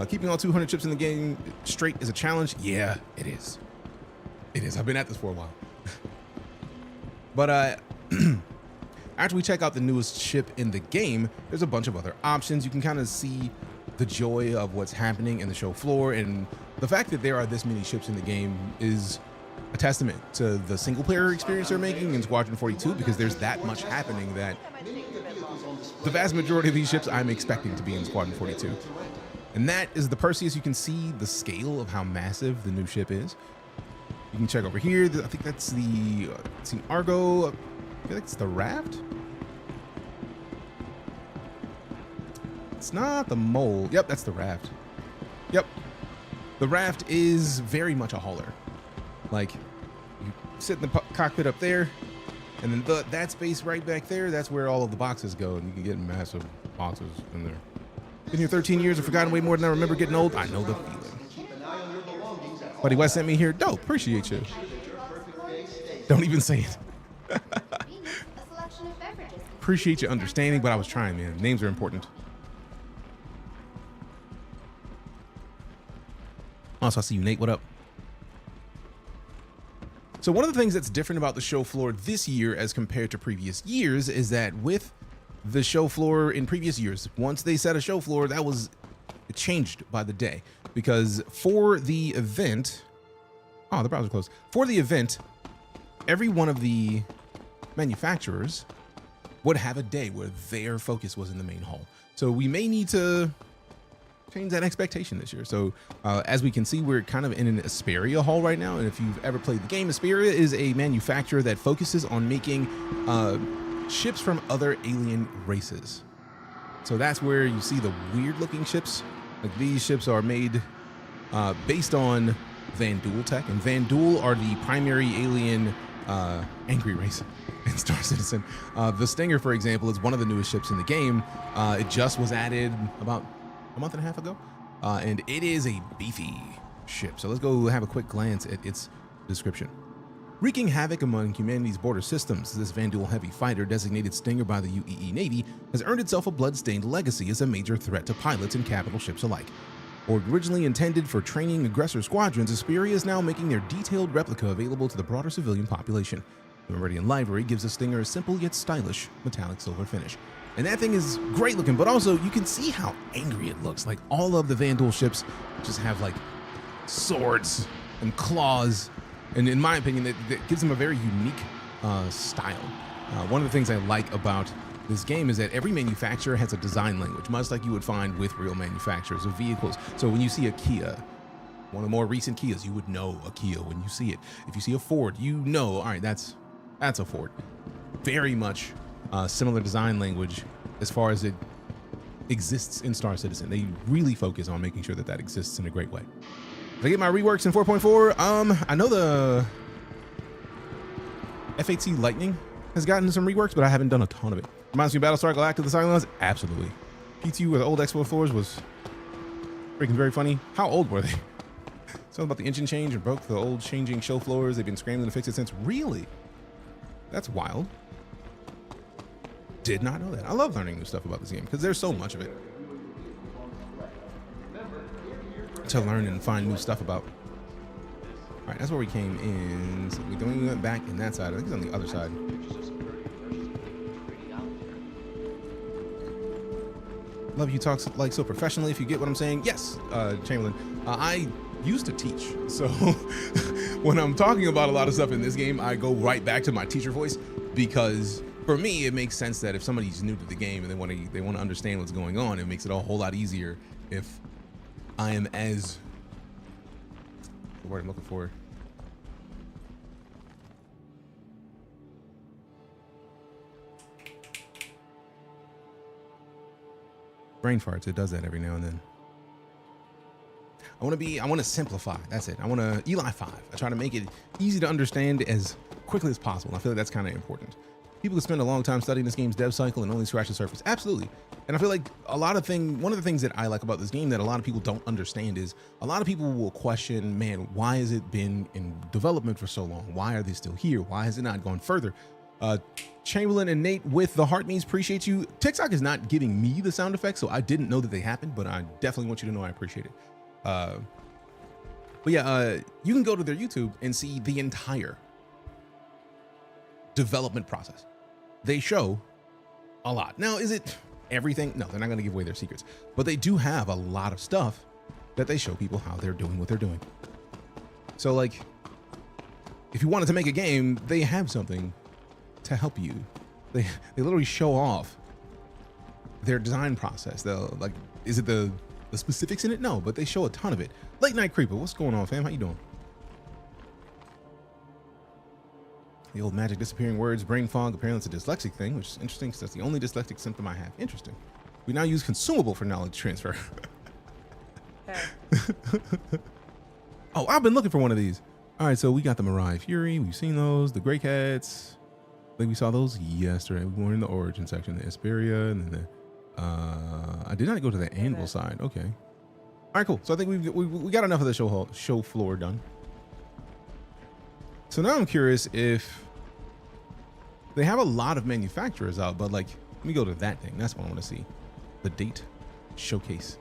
Keeping all 200 chips in the game straight is a challenge. Yeah, it is. It is. I've been at this for a while. But after we check out the newest ship in the game, there's a bunch of other options. You can kind of see the joy of what's happening in the show floor, and the fact that there are this many ships in the game is a testament to the single player experience they're making in Squadron 42, because there's that much happening that the vast majority of these ships I'm expecting to be in Squadron 42. And that is the Perseus. You can see the scale of how massive the new ship is. You can check over here. I think that's the it's an Argo. I feel like it's the Raft. It's not the Mole. Yep, that's the Raft. Yep. The Raft is very much a hauler. Like, you sit in the cockpit up there, and then that space right back there, that's where all of the boxes go, and you can get massive boxes in there. Been here 13 years and forgotten way more than I remember getting old. I know the feeling. Buddy West sent me here. Dope. Appreciate you. Don't even say it. A selection of beverages. Appreciate your understanding, but I was trying, man. Names are important. Also, I see you, Nate. What up? So one of the things that's different about the show floor this year as compared to previous years is that with the show floor in previous years, once they set a show floor, that was changed by the day, because for the event, oh, the browser closed. For the event, every one of the manufacturers would have a day where their focus was in the main hall. So we may need to change that expectation this year. So as we can see, we're kind of in an Asperia hall right now. And if you've ever played the game, Asperia is a manufacturer that focuses on making ships from other alien races. So that's where you see the weird looking ships. Like, these ships are made based on Van Duel tech, and Van Duel are the primary alien angry race in Star Citizen. The Stinger, for example, is one of the newest ships in the game. It just was added about a month and a half ago, and it is a beefy ship. So let's go have a quick glance at its description. Wreaking havoc among humanity's border systems, this Van Duel heavy fighter, designated Stinger by the UEE Navy, has earned itself a blood-stained legacy as a major threat to pilots and capital ships alike. Originally intended for training aggressor squadrons, Asperia is now making their detailed replica available to the broader civilian population. The Meridian livery gives the Stinger a simple yet stylish metallic silver finish. And that thing is great looking, but also you can see how angry it looks. Like, all of the Van Duel ships just have like swords and claws. And in my opinion, that gives them a very unique style. One of the things I like about this game is that every manufacturer has a design language, much like you would find with real manufacturers of vehicles. So when you see a Kia, one of the more recent Kias, you would know a Kia when you see it. If you see a Ford, you know, all right, that's a Ford. Very much similar design language as far as it exists in StarCitizen. They really focus on making sure that that exists in a great way. If I get my reworks in 4.4, I know the F8C Lightning has gotten some reworks, but I haven't done a ton of it. Reminds me of Battlestar Galactica, the Cylons? Absolutely. P2 with the old Expo floors was freaking very funny. How old were they? Something about the engine change and broke the old changing show floors. They've been scrambling to fix it since. Really? That's wild. Did not know that. I love learning new stuff about this game because there's so much of it to learn and find new stuff about. All right, that's where we came in. So we went back in that side. I think it's on the other side. Love you talk like so professionally, if you get what I'm saying. Yes, Chamberlain. I used to teach, so when I'm talking about a lot of stuff in this game, I go right back to my teacher voice, because for me, it makes sense that if somebody's new to the game and they want to understand what's going on, it makes it a whole lot easier if I am as, the word I'm looking for, brain farts. It does that every now and then. I want to simplify. That's it. I want to Eli 5. I try to make it easy to understand as quickly as possible. I feel like that's kind of important. People can spend a long time studying this game's dev cycle and only scratch the surface. Absolutely. And I feel like one of the things that I like about this game that a lot of people don't understand is a lot of people will question, man, why has it been in development for so long? Why are they still here? Why has it not gone further? Chamberlain and Nate with the heart means appreciate you. TikTok is not giving me the sound effects, so I didn't know that they happened, but I definitely want you to know I appreciate it. But yeah, you can go to their YouTube and see the entire development process. They show a lot. Now, is it everything? No, they're not going to give away their secrets, but they do have a lot of stuff that they show people how they're doing what they're doing. So like, if you wanted to make a game, they have something to help you. They literally show off their design process. They'll like, is it the specifics in it? No, but they show a ton of it. Late Night Creeper, what's going on, fam? How you doing? The old magic disappearing words, brain fog, apparently it's a dyslexic thing, which is interesting because that's the only dyslexic symptom I have. Interesting. We now use consumable for knowledge transfer. Oh, I've been looking for one of these. All right, so we got the Mirai Fury. We've seen those. The Grey Cats. I think we saw those yesterday. We were in the Origin section, the Esperia, and then the... I did not go to the Anvil side. Okay. All right, cool. So I think we got enough of the show floor done. So now I'm curious if they have a lot of manufacturers out, but like, let me go to that thing. That's what I want to see. The date showcase.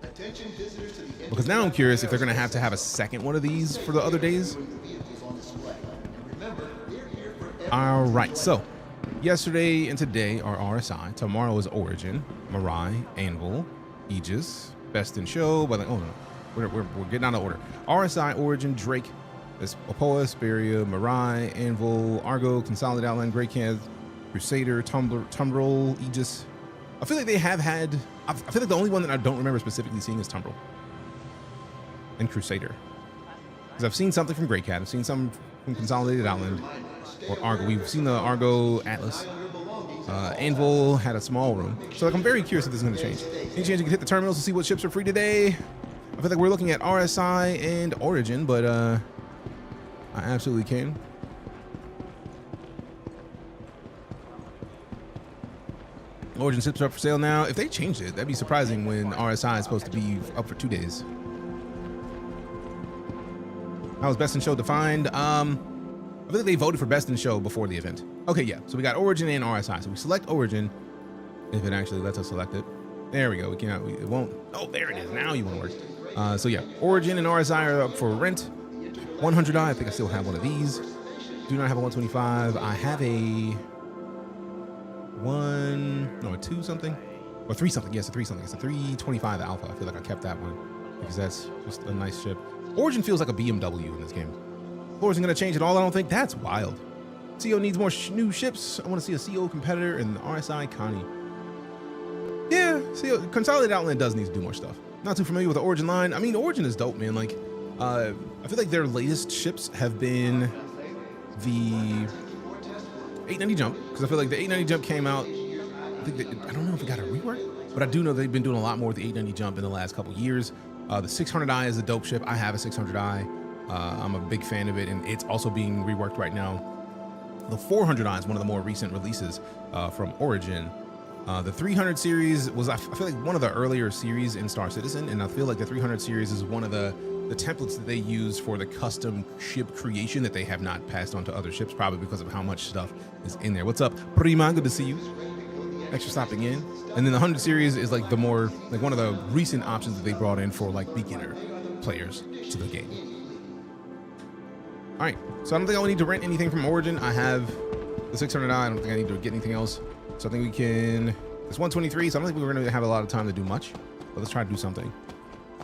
Attention visitors to the Because now I'm curious if they're going to have a second one of these for the other days. All right, so yesterday and today are RSI. Tomorrow is Origin, Mirai, Anvil, Aegis, Best in Show. But like, oh no, we're getting out of order. RSI, Origin, Drake, Apoa, Esperia, Mirai, Anvil, Argo, Consolidated Outland, Grey Cat, Crusader, Tumbrel, Aegis. I feel like they have had. I feel like the only one that I don't remember specifically seeing is Tumbrel and Crusader. Because I've seen something from Grey Cat. I've seen some from Consolidated Outland or Argo. We've seen the Argo Atlas. Anvil had a small room. So like, I'm very curious if this is going to change. Any chance you can hit the terminals to see what ships are free today? I feel like we're looking at RSI and Origin, but I absolutely can. Origin ships are up for sale now. If they changed it, that'd be surprising when RSI is supposed to be up for 2 days. How was Best in Show defined? I feel like they voted for Best in Show before the event. Okay, yeah. So we got Origin and RSI. So we select Origin, if it actually lets us select it. There we go. It won't. Oh, there it is. Now you want to work. So yeah, Origin and RSI are up for rent. 100. I think I still have one of these. Do not have a 125. I have a 2 something or 3 something. Yes, a 3 something. It's a 325 Alpha. I feel like I kept that one because that's just a nice ship. Origin feels like a BMW in this game. Floor isn't going to change at all. I don't think. That's wild. CO needs more new ships. I want to see a CO competitor in the RSI Connie. Yeah, CO Consolidated Outland does need to do more stuff. Not too familiar with the Origin line. I mean, Origin is dope, man. Like, I feel like their latest ships have been the 890 jump, because I feel like the 890 jump came out. I don't know if it got a rework, but I do know they've been doing a lot more with the 890 jump in the last couple years. The 600i is a dope ship. I have a 600i. I'm a big fan of it, and it's also being reworked right now. The 400i is one of the more recent releases from Origin. The 300 series was, I feel like, one of the earlier series in StarCitizen, and I feel like the 300 series is one of the templates that they use for the custom ship creation that they have not passed on to other ships, probably because of how much stuff is in there. What's up, Prima? Good to see you. Thanks for stopping in. And then the 100 series is like the more, like one of the recent options that they brought in for like beginner players to the game. All right, so I don't think I need to rent anything from Origin. I have the 600i. I don't think I need to get anything else. So I think we can, it's 123, so I don't think we're gonna have a lot of time to do much, but let's try to do something.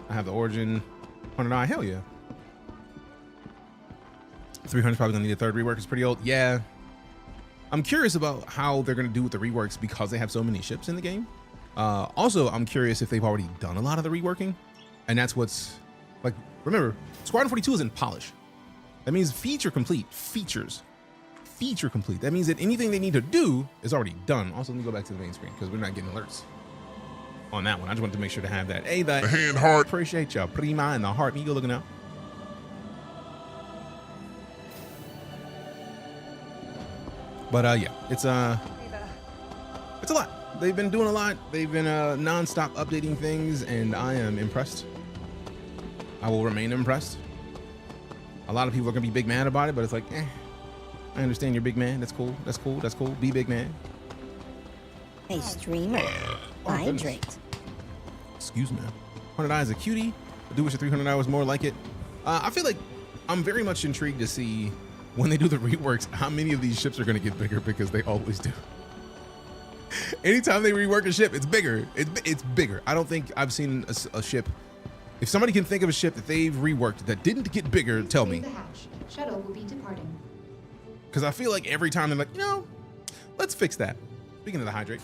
I have the Origin 100i, hell yeah. 300 is probably gonna need a third rework, it's pretty old. Yeah. I'm curious about how they're gonna do with the reworks because they have so many ships in the game. Also, I'm curious if they've already done a lot of the reworking, and that's what's, like, remember, Squadron 42 is in polish. That means feature complete, feature complete. That means that anything they need to do is already done. Also, let me go back to the main screen because we're not getting alerts on that one. I just wanted to make sure to have that. Hey, the hand heart. Appreciate y'all. Prima and the heart. Me go looking out. But yeah, it's a lot. They've been doing a lot. They've been non-stop updating things, and I am impressed. I will remain impressed. A lot of people are gonna be big mad about it, but it's like, I understand you're big man. That's cool. That's cool. That's cool. Be big man. Hey, streamer. Hydrate. Excuse me. 100i is a cutie. I do wish the 300i was more like it. I feel like I'm very much intrigued to see when they do the reworks how many of these ships are going to get bigger, because they always do. Anytime they rework a ship, it's bigger. It's bigger. I don't think I've seen a ship. If somebody can think of a ship that they've reworked that didn't get bigger, tell me. The hatch. Shuttle will be departing. Because I feel like every time they're like, let's fix that. Speaking of the hydrate,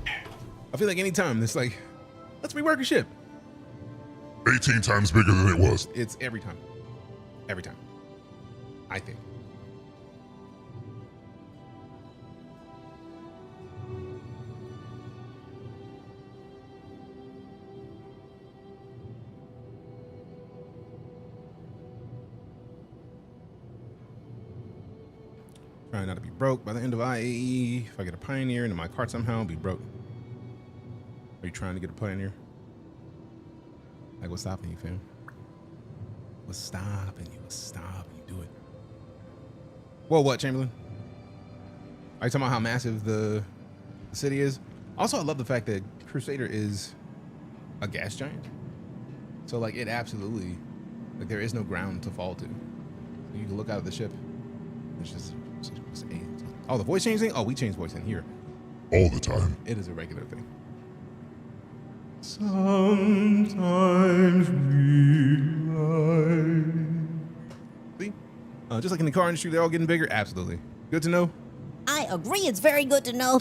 I feel like anytime it's like, let's rework a ship. 18 times bigger than it was. It's every time. Every time. I think. Trying not to be broke by the end of IAE. If I get a Pioneer into my cart somehow, I'll be broke. Are you trying to get a Pioneer? Like, what's stopping you, fam? What's stopping you? What's stopping you? Do it. Whoa, what, Chamberlain? Are you talking about how massive the city is? Also, I love the fact that Crusader is a gas giant. So, like, it absolutely, like, there is no ground to fall to. You can look out of the ship. It's just oh, the voice changing? Oh, we change voice in here all the time. It is a regular thing. Sometimes we lie. See? Just like in the car industry, they're all getting bigger. Absolutely. Good to know. I agree. It's very good to know.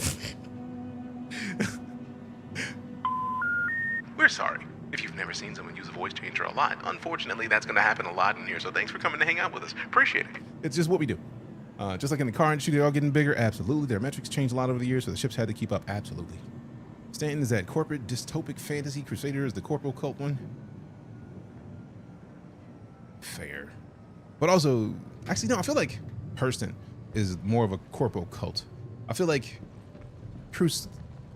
We're sorry. If you've never seen someone use a voice changer a lot, unfortunately, that's going to happen a lot in here. So thanks for coming to hang out with us. Appreciate it. It's just what we do. Just like in the car industry, they're all getting bigger. Absolutely. Their metrics changed a lot over the years, so the ships had to keep up. Absolutely. Stanton is that corporate dystopic fantasy. Crusader is the corporal cult one. Fair. But also, actually, no, I feel like Hurston is more of a corporal cult. I feel like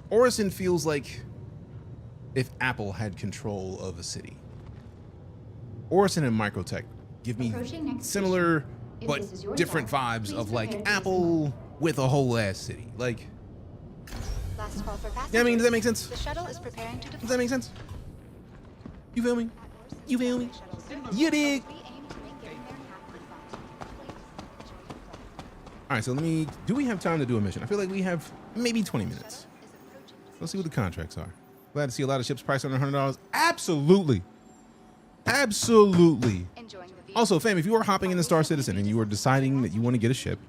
Orison feels like if Apple had control of a city. Orison and Microtech give me similar but different vibes of like Apple with a whole ass city. Like, Last call for passengers. yeah, I mean, does that make sense? The shuttle is preparing to depart. Does that make sense? You feel me? You feel me? You dig? All right, so do we have time to do a mission? I feel like we have maybe 20 minutes. Let's see what the contracts are. Glad to see a lot of ships priced under $100. Absolutely. Absolutely. Enjoying the Also, fam, if you are hopping into Star Citizen and you are deciding that you want to get a ship,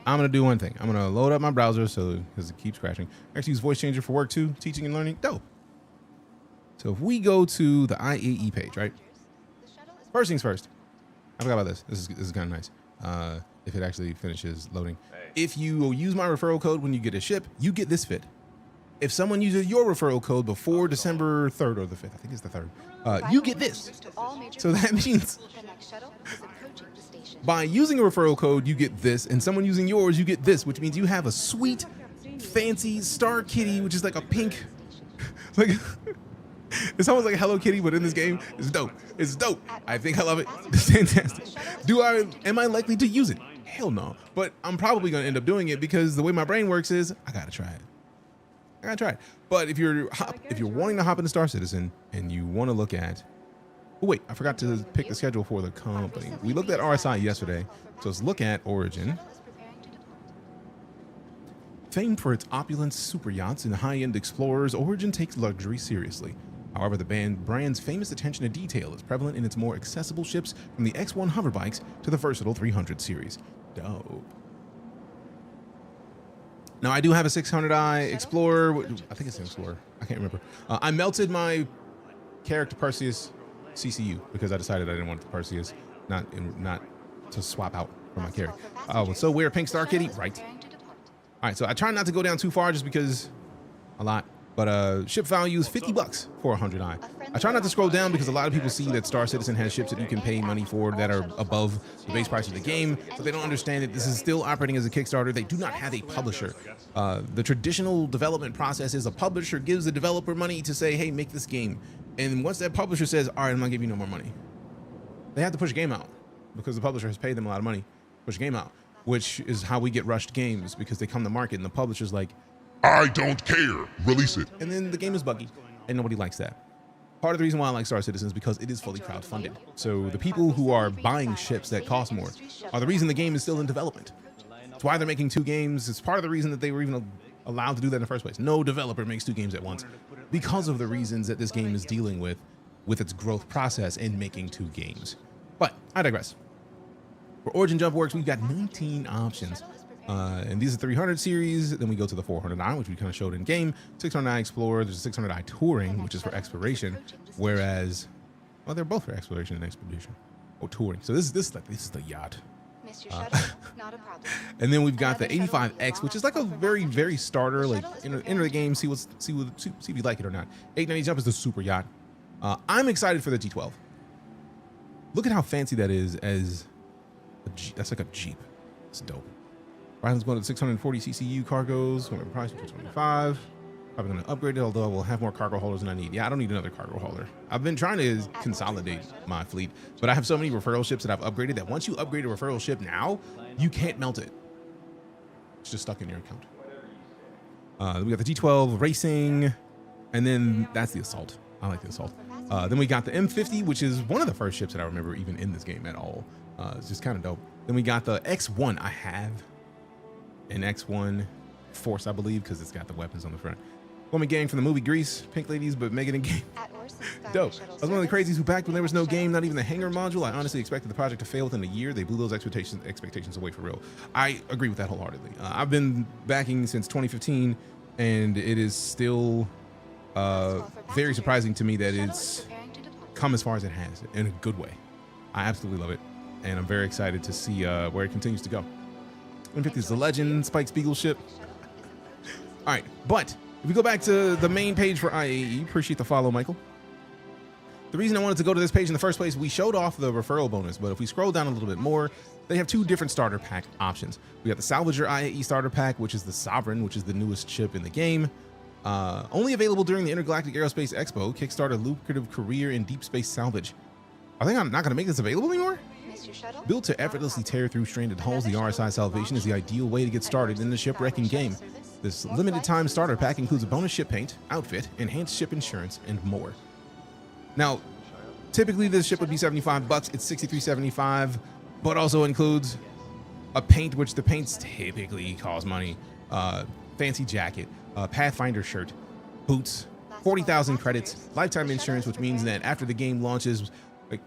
I'm going to do one thing. I'm going to load up my browser because it keeps crashing. I actually use voice changer for work too, teaching and learning. Dope. So if we go to the IAE page, right? First things first. I forgot about this. This is kind of nice. If it actually finishes loading. If you use my referral code when you get a ship, you get this fit. If someone uses your referral code before December 3rd or the 5th, I think it's the 3rd, you get this. So that means by using a referral code, you get this, and someone using yours, you get this, which means you have a sweet, fancy Star Kitty, which is like a pink, like, it's almost like Hello Kitty, but in this game, it's dope. It's dope. I think I love it. It's fantastic. Am I likely to use it? Hell no. But I'm probably going to end up doing it because the way my brain works is I got to try it. I got to try it. But if you're wanting to hop into Star Citizen and you want to look at, oh wait, I forgot to pick the schedule for the company. We looked at RSI yesterday. So let's look at Origin. Famed for its opulent super yachts and high-end explorers, Origin takes luxury seriously. However, the brand's famous attention to detail is prevalent in its more accessible ships, from the X1 hoverbikes to the versatile 300 series. Dope. Now, I do have a 600i Explorer. I think it's an Explorer. I can't remember. I melted my character Perseus CCU because I decided I didn't want the Perseus not to swap out for my character. Oh, so we're Pink Star Kitty, right? All right, so I try not to go down too far just because a lot. But ship value is $50 for 100i. I try not to scroll down because a lot of people see that Star Citizen has ships that you can pay money for that are above the base price of the game, so they don't understand that this is still operating as a Kickstarter. They do not have a publisher. The traditional development process is a publisher gives the developer money to say, hey, make this game. And once that publisher says, all right, I'm not giving you no more money, they have to push a game out because the publisher has paid them a lot of money. Push a game out, which is how we get rushed games, because they come to market and the publisher's like, I don't care. Release it. and then the game is buggy, and nobody likes that. Part of the reason why I like Star Citizen is because it is fully crowdfunded. So the people who are buying ships that cost more are the reason the game is still in development. It's why they're making 2 games. It's part of the reason that they were even allowed to do that in the first place. No developer makes 2 games at once because of the reasons that this game is dealing with its growth process in making 2 games. But I digress. For Origin Jump Works, we've got 19 options. And these are 300 series. Then we go to the 400i, which we kind of showed in game. 600i Explorer. There's a 600i Touring, which is for exploration. Whereas, well, they're both for exploration and expedition, or touring. So this is the yacht. Not a problem. And then we've got the 85X, which is like a very, very starter. Like enter the game, see if you like it or not. 890 Jump is the super yacht. I'm excited for the T12. Look at how fancy that is as a Jeep. That's like a Jeep. It's dope. Ryland's going to 640 CCU cargoes. Whatever price, 225. Probably going to upgrade it, although I will have more cargo holders than I need. Yeah, I don't need another cargo holder. I've been trying to consolidate my fleet, but I have so many referral ships that I've upgraded that once you upgrade a referral ship now, you can't melt it. It's just stuck in your account. We got the G12 Racing, and then that's the Assault. I like the Assault. Then we got the M50, which is one of the first ships that I remember even in this game at all. It's just kind of dope. Then we got the X1. I have an X1 Force, I believe, because it's got the weapons on the front. Woman gang from the movie Grease, pink ladies, but Megan and game. Dope. I was one of the crazies who backed when there was no game, not even the hangar module. I honestly expected the project to fail within a year. They blew those expectations away for real. I agree with that wholeheartedly. I've been backing since 2015, and it is still very surprising to me that it's come as far as it has in a good way. I absolutely love it, and I'm very excited to see where it continues to go. M50 is the Legend Spike Spiegel ship. All right, but if we go back to the main page for IAE, appreciate the follow, Michael. The reason I wanted to go to this page in the first place, we showed off the referral bonus, but if we scroll down a little bit more, they have 2 different starter pack options. We got the Salvager IAE starter pack, which is the Sovereign, which is the newest ship in the game. Only available during the Intergalactic Aerospace Expo. Kickstart a lucrative career in deep space salvage. Are they not going to make this available anymore? Built to effortlessly tear through stranded hulls, the RSI Salvation is the ideal way to get started in the shipwrecking game. This limited time starter pack includes a bonus ship paint, outfit, enhanced ship insurance, and more. Now, typically this ship would be $75. It's $63.75, but also includes a paint, which the paints typically cost money. Fancy jacket, Pathfinder shirt, boots, 40,000 credits, lifetime insurance, which means that after the game launches, like,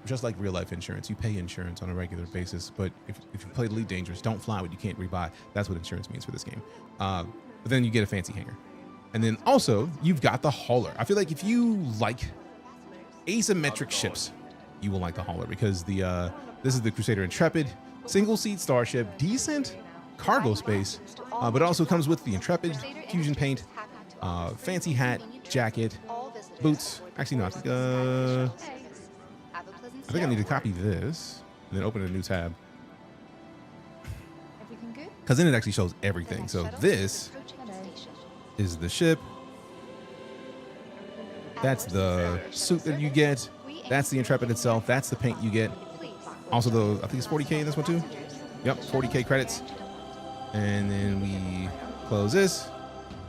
just like real life insurance. You pay insurance on a regular basis, but if you play Elite Dangerous, don't fly what you can't rebuy. That's what insurance means for this game. But then you get a fancy hangar. And then also, you've got the hauler. I feel like if you like asymmetric ships, you will like the hauler, because this is the Crusader Intrepid, single seat starship, decent cargo space, but it also comes with the Intrepid, fusion paint, fancy hat, jacket, boots. Actually, no, I think I need to copy this and then open a new tab, because then it actually shows everything. So this is the ship. That's the suit that you get. That's the Intrepid itself. That's the paint you get. Also, I think it's 40K in this one too. Yep, 40K credits. And then we close this.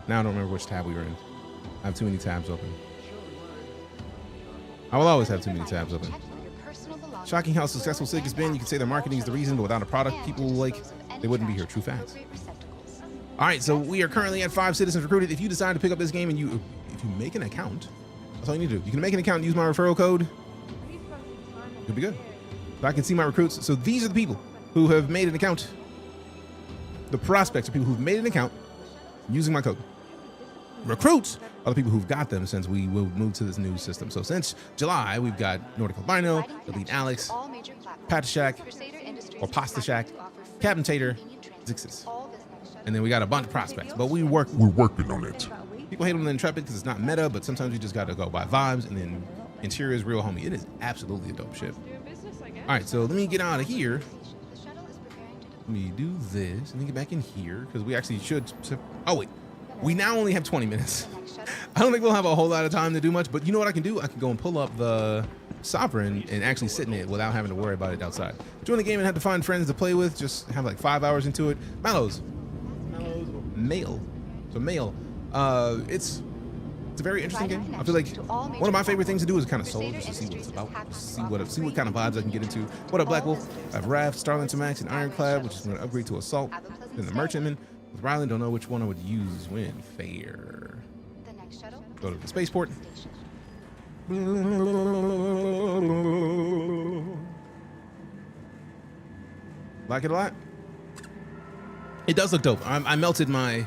Now I don't remember which tab we were in. I have too many tabs open. I will always have too many tabs open. Shocking how successful SIG has been. You can say their marketing is the reason, but without a product people like, they wouldn't be here. True facts. All right, so we are currently at 5 citizens recruited. If you decide to pick up this game and if you make an account, that's all you need to do. You can make an account and use my referral code. You'll be good. So I can see my recruits. So these are the people who have made an account. The prospects are people who've made an account using my code. Recruits are the people who've got them since we will move to this new system. So since July, we've got Nordic Albino, Elite Alex, Patashak, or Pasta Shack, Captain Tater, Zixis. And then we got a bunch of prospects, but we're working on it. People hate on the Intrepid because it's not meta, but sometimes you just got to go by vibes, and then interior is real homie. It is absolutely a dope ship. All right, so let me get out of here. Let me do this. Let me get back in here because we actually should. Oh, wait. We now only have 20 minutes. I don't think we'll have a whole lot of time to do much, but you know what I can do? I can go and pull up the Sovereign and actually sit in it without having to worry about it outside. Join the game and have to find friends to play with. Just have like 5 hours into it. Mallows. Mail. So mail. It's a very interesting game. I feel like one of my favorite things to do is kind of solo, just to see what it's about, see what kind of vibes I can get into. What up, Black Wolf? I have Raft, Starling to Max, and Ironclad, which is going to upgrade to Assault. Then the Merchantman. With Ryland, don't know which one I would use when. Fair. Go to the spaceport. Like it a lot? It does look dope. I melted my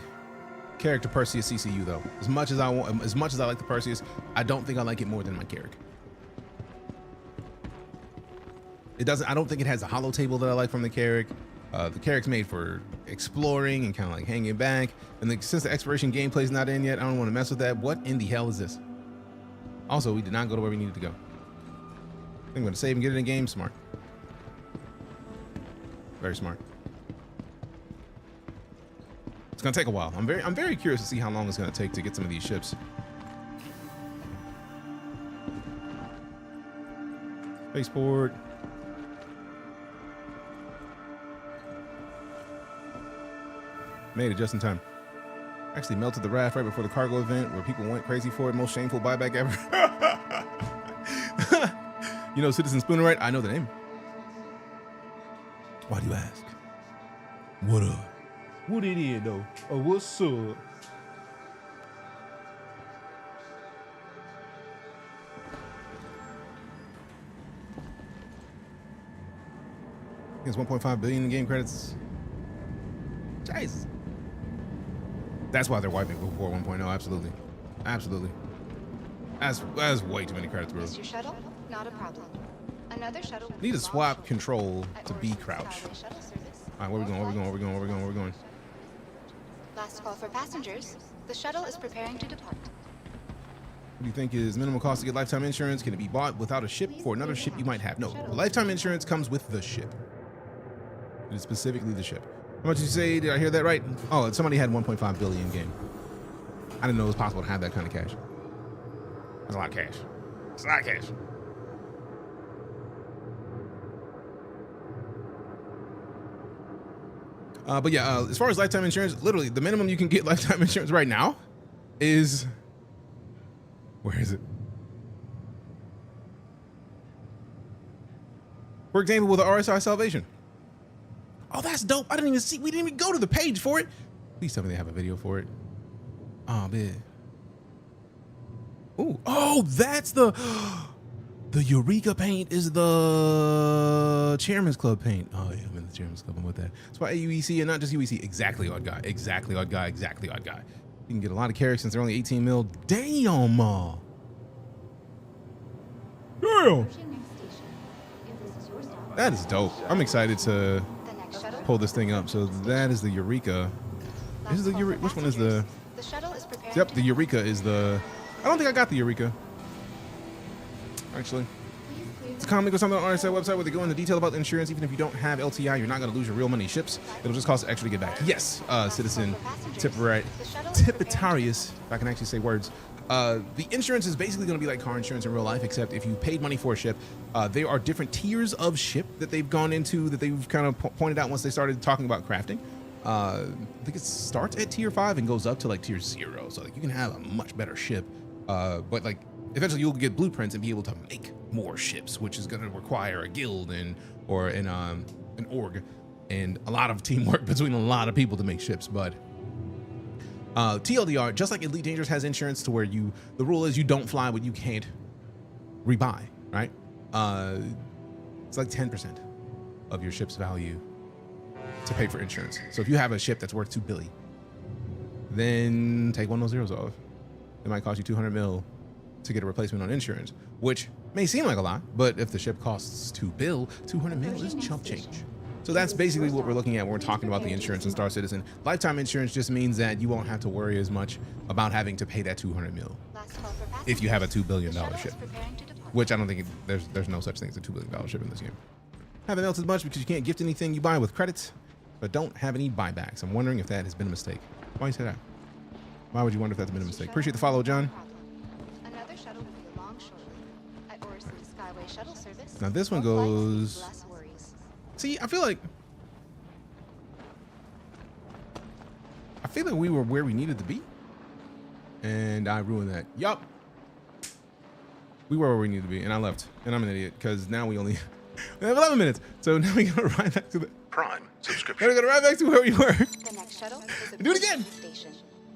character Perseus CCU though. As much as I like the Perseus, I don't think I like it more than my Carrick. I don't think it has a hollow table that I like from the Carrick. The Carrick's made for exploring and kind of like hanging back. And since the exploration gameplay's not in yet, I don't want to mess with that. What in the hell is this? Also, we did not go to where we needed to go. I think I'm going to save and get it in game. Smart. Very smart. It's going to take a while. I'm very curious to see how long it's going to take to get some of these ships. Spaceport. Made it just in time. Actually melted the raft right before the cargo event where people went crazy for it. Most shameful buyback ever. You know Citizen Spooner, right? I know the name. Why do you ask? What up? What it is though? Oh, what's up? It's 1.5 billion in game credits. Jeez. That's why they're wiping before 1.0. Absolutely. Absolutely. That's way too many credits, bro. Missed your shuttle? Not a problem. Another shuttle. Need to swap control to B crouch. All right, where we going? Where we going? Last call for passengers. The shuttle is preparing to depart. What do you think is minimum cost to get lifetime insurance? Can it be bought without a ship for another ship you might have? No, the lifetime insurance comes with the ship. It is specifically the ship. How much did you say? Did I hear that right? Oh, somebody had 1.5 billion game. I didn't know it was possible to have that kind of cash. That's a lot of cash. It's a lot of cash. But yeah, as far as lifetime insurance, literally the minimum you can get lifetime insurance right now is, where is it? For example, with the RSI Salvation. Oh, that's dope. I didn't even see, we didn't even go to the page for it. Please tell me they have a video for it. Oh, man. Ooh, oh, that's The Eureka paint is the Chairman's Club paint. Oh yeah, I'm in the Chairman's Club. I'm with that. That's why UEC and not just UEC. Exactly odd guy. Exactly odd guy. Exactly odd guy. You can get a lot of characters since they're only 18 mil. Damn. Damn. That is dope. I'm excited to pull this thing up. So that is the Eureka. This is the Eureka. Which one is the? Yep, the Eureka is the. I don't think I got the Eureka. Actually, it's a comic or something on the RSA website where they go into detail about the insurance. Even if you don't have LTI, you're not going to lose your real money ships. It'll just cost extra to get back. Yes, Citizen Tipitarius, if I can actually say words. The insurance is basically going to be like car insurance in real life, except if you paid money for a ship, there are different tiers of ship that they've gone into, that they've kind of pointed out once they started talking about crafting. I think it starts at tier 5 and goes up to like tier 0. So like you can have a much better ship, but like eventually you'll get blueprints and be able to make more ships, which is going to require a guild or an org and a lot of teamwork between a lot of people to make ships. But TLDR, just like Elite Dangerous has insurance to where the rule is you don't fly what you can't rebuy, right? It's like 10% of your ship's value to pay for insurance. So if you have a ship that's worth $2 billion, then take one of those zeros off. It might cost you 200 mil to get a replacement on insurance, which may seem like a lot, but if the ship costs $2 billion, 200 mil is chump change. So that's basically what we're looking at when we're talking about the insurance in Star Citizen. Lifetime insurance just means that you won't have to worry as much about having to pay that 200 mil if you have a $2 billion ship, which I don't think there's no such thing as a $2 billion ship in this game. Haven't melted much because you can't gift anything you buy with credits, but don't have any buybacks. I'm wondering if that has been a mistake. Why you say that? Why would you wonder if that's been a mistake? Appreciate the follow, John. Another shuttle will be along shortly. At Orson Skyway shuttle service. Now this one goes. See, I feel like we were where we needed to be, and I ruined that. Yup, we were where we needed to be, and I left, and I'm an idiot because now we only we have 11 minutes, so now we gotta ride back to the Prime subscription. gotta go right back to where we were. The next shuttle is Do it again. station.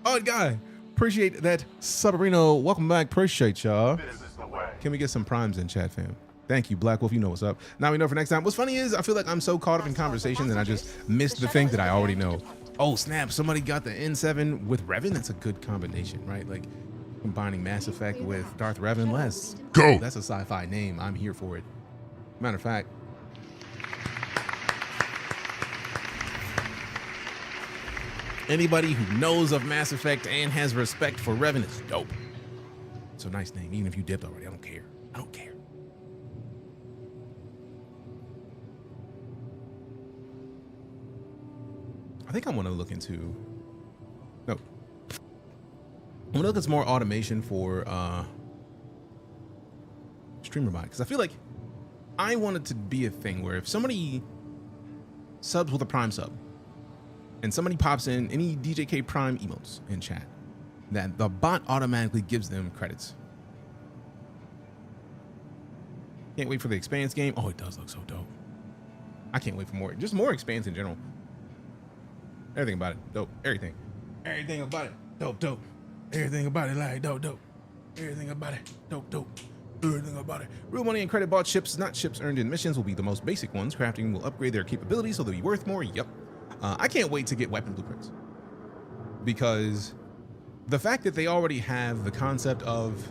Oh, guy, appreciate that, Sabrino. Welcome back. Appreciate y'all. This is the way. Can we get some primes in chat, fam? Thank you, Black Wolf. You know what's up. Now we know for next time. What's funny is I feel like I'm so caught up in conversation that I just missed the thing that I already know. Oh, snap. Somebody got the N7 with Revan. That's a good combination, right? Like combining Mass Effect with Darth Revan. Let's go. That's a sci-fi name. I'm here for it. Matter of fact, anybody who knows of Mass Effect and has respect for Revan is dope. It's a nice name. Even if you dipped already, I don't care. I don't care. I think I want to look into. No. I'm gonna look at some more automation for streamer buy, because I feel like I want it to be a thing where if somebody subs with a Prime sub and somebody pops in any DJK Prime emotes in chat, that the bot automatically gives them credits. Can't wait for the Expanse game. Oh, it does look so dope. I can't wait for more. Just more Expanse in general. Everything about it, dope. Everything about it, dope. Everything about it, like dope. Everything about it, dope. Everything about it. Real money and credit bought ships, not ships earned in missions, will be the most basic ones. Crafting will upgrade their capabilities so they'll be worth more. Yep. I can't wait to get weapon blueprints, because the fact that they already have the concept of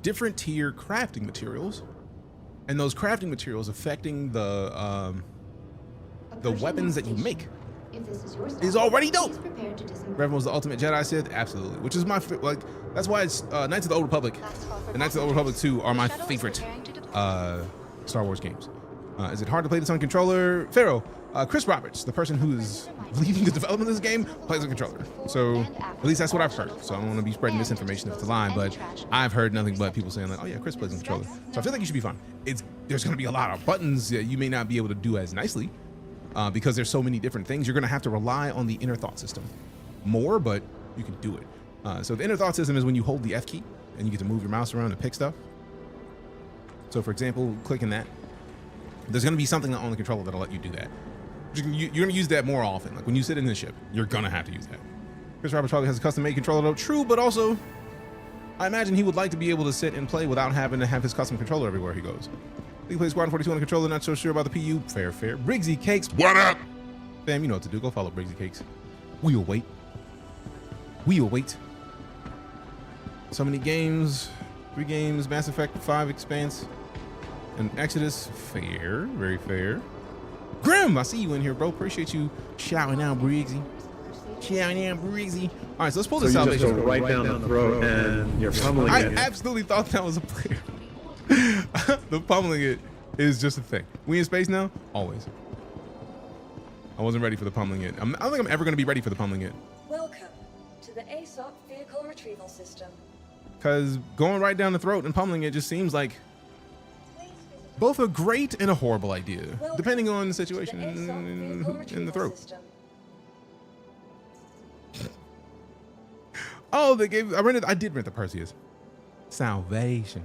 different tier crafting materials, and those crafting materials affecting the weapons that you make, is already dope. Revan was the ultimate Jedi Sith, absolutely. Which is my that's why it's Knights of the Old Republic and Knights of the Old Republic 2 are my favorite Star Wars games. Is it hard to play this on controller? Pharaoh, Chris Roberts, the person who is leading the development of this game, plays on controller. So at least that's what I've heard. So I don't want to be spreading misinformation if it's a lie, but I've heard nothing but people saying like, oh yeah, Chris plays on controller. So I feel like you should be fine. There's going to be a lot of buttons that you may not be able to do as nicely. Because there's so many different things, you're going to have to rely on the inner thought system more, but you can do it. So the inner thought system is when you hold the F key and you get to move your mouse around to pick stuff. So for example, clicking that, there's going to be something on the controller that'll let you do that. You're going to use that more often. Like when you sit in the ship, you're going to have to use that. Chris Roberts probably has a custom-made controller though. True, but also I imagine he would like to be able to sit and play without having to have his custom controller everywhere he goes. He plays Squadron 42 on the controller, not so sure about the PU. Fair. Briggsy Cakes, what up? Fam, you know what to do. Go follow Briggsy Cakes. We'll wait. So many games. 3 games, Mass Effect 5 Expanse, and Exodus. Fair, very fair. Grim, I see you in here, bro. Appreciate you shouting out, Briggsy. All right, so let's pull the salvation. You just go right down the throat and you're pummeling I it. absolutely thought that was a player. The pummeling it is just a thing. We in space now? Always. I wasn't ready for the pummeling it. I don't think I'm ever going to be ready for the pummeling it. Welcome to the ASOP vehicle retrieval system. Because going right down the throat and pummeling it just seems like both a great and a horrible idea, depending on the situation in the throat. System. Oh, they gave. I did rent the Perseus. Salvation.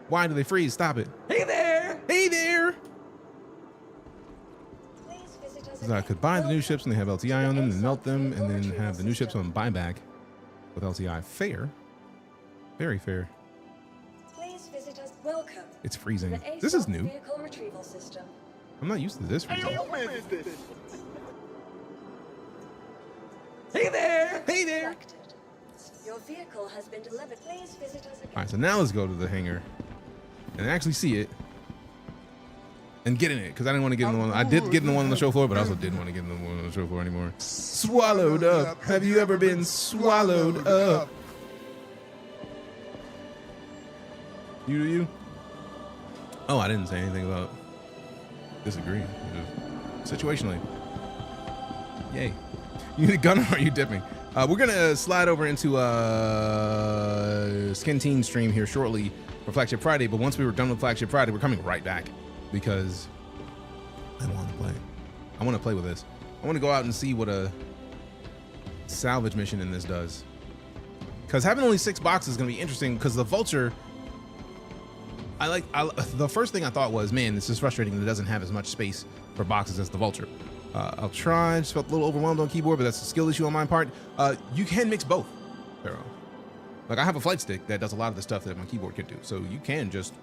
Why do they freeze? Stop it. Hey there. So I could buy the new ships and they have LTI on them, and melt them, and then have the new ships on buyback with LTI. Fair. Very fair. Please visit us. Welcome. It's freezing. This is new. Vehicle retrieval system. I'm not used to this freezing. Hey there. Your vehicle has been delivered. Please visit us again. All right, so now let's go to the hangar and actually see it and get in it, because I didn't want to get in the one. I did get in the one on the show floor, but I also didn't want to get in the one on the show floor anymore. Swallowed up. Have you ever been swallowed up? You? Oh, I didn't say anything about disagreeing. Just situationally. Yay. You need a gun, or are you dipping? We're gonna slide over into Skin Teen stream here shortly for Flagship Friday, but once we were done with Flagship Friday, we're coming right back because I want to play. I want to play with this. I want to go out and see what a salvage mission in this does. Because having only 6 boxes is gonna be interesting, because the Vulture, the first thing I thought was, man, this is frustrating that it doesn't have as much space for boxes as the Vulture. I'll try. Just felt a little overwhelmed on keyboard, but that's a skill issue on my part. You can mix both, Pharaoh. Like, I have a flight stick that does a lot of the stuff that my keyboard can do. So you can just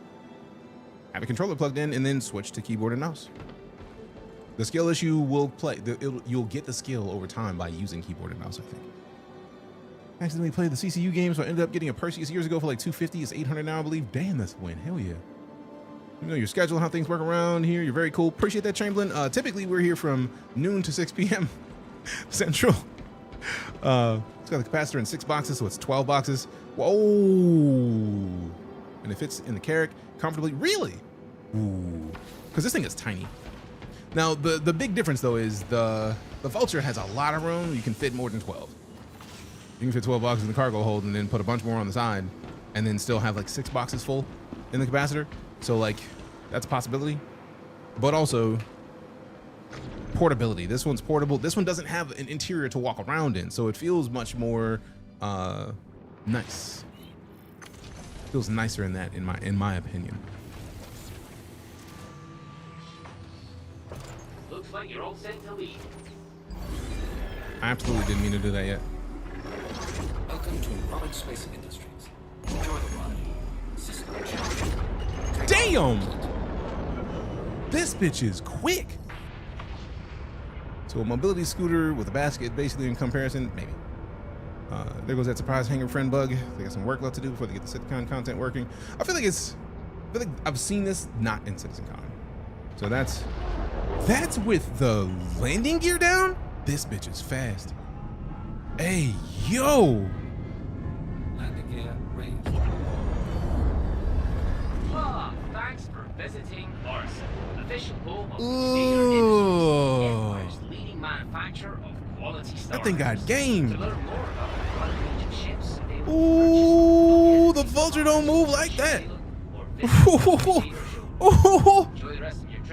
have a controller plugged in and then switch to keyboard and mouse. The skill issue will play. You'll get the skill over time by using keyboard and mouse, I think. I accidentally played the CCU game, so I ended up getting a Perseus years ago for like $250. It's $800 now, I believe. Damn, that's a win. Hell yeah. You know your schedule, how things work around here. You're very cool. Appreciate that, Chamberlain. Typically, we're here from noon to 6 p.m. Central. It's got the capacitor in 6 boxes, so it's 12 boxes. Whoa. And it fits in the Carrack comfortably. Really? Ooh. Because this thing is tiny. Now, the big difference, though, is the Vulture has a lot of room. You can fit more than 12. You can fit 12 boxes in the cargo hold and then put a bunch more on the side and then still have like 6 boxes full in the capacitor. So like, that's a possibility, but also portability. This one's portable. This one doesn't have an interior to walk around in, so it feels much more nice. Feels nicer in that, in my opinion. Looks like you're all set to leave. I absolutely didn't mean to do that yet. Welcome to Aerospace Industries. Enjoy the ride. Damn! This bitch is quick. So a mobility scooter with a basket, basically, in comparison, maybe. There goes that surprise hangar friend bug. They got some work left to do before they get the CitizenCon content working. I feel like I've seen this not in CitizenCon. So that's with the landing gear down. This bitch is fast. Hey, yo! Landing gear range. Thanks for visiting Larson, official home of Ooh. leading manufacturer of quality starters. That thing got game. To learn more about the wide range of ships available Ooh, the Vulture don't move like that. Ooh,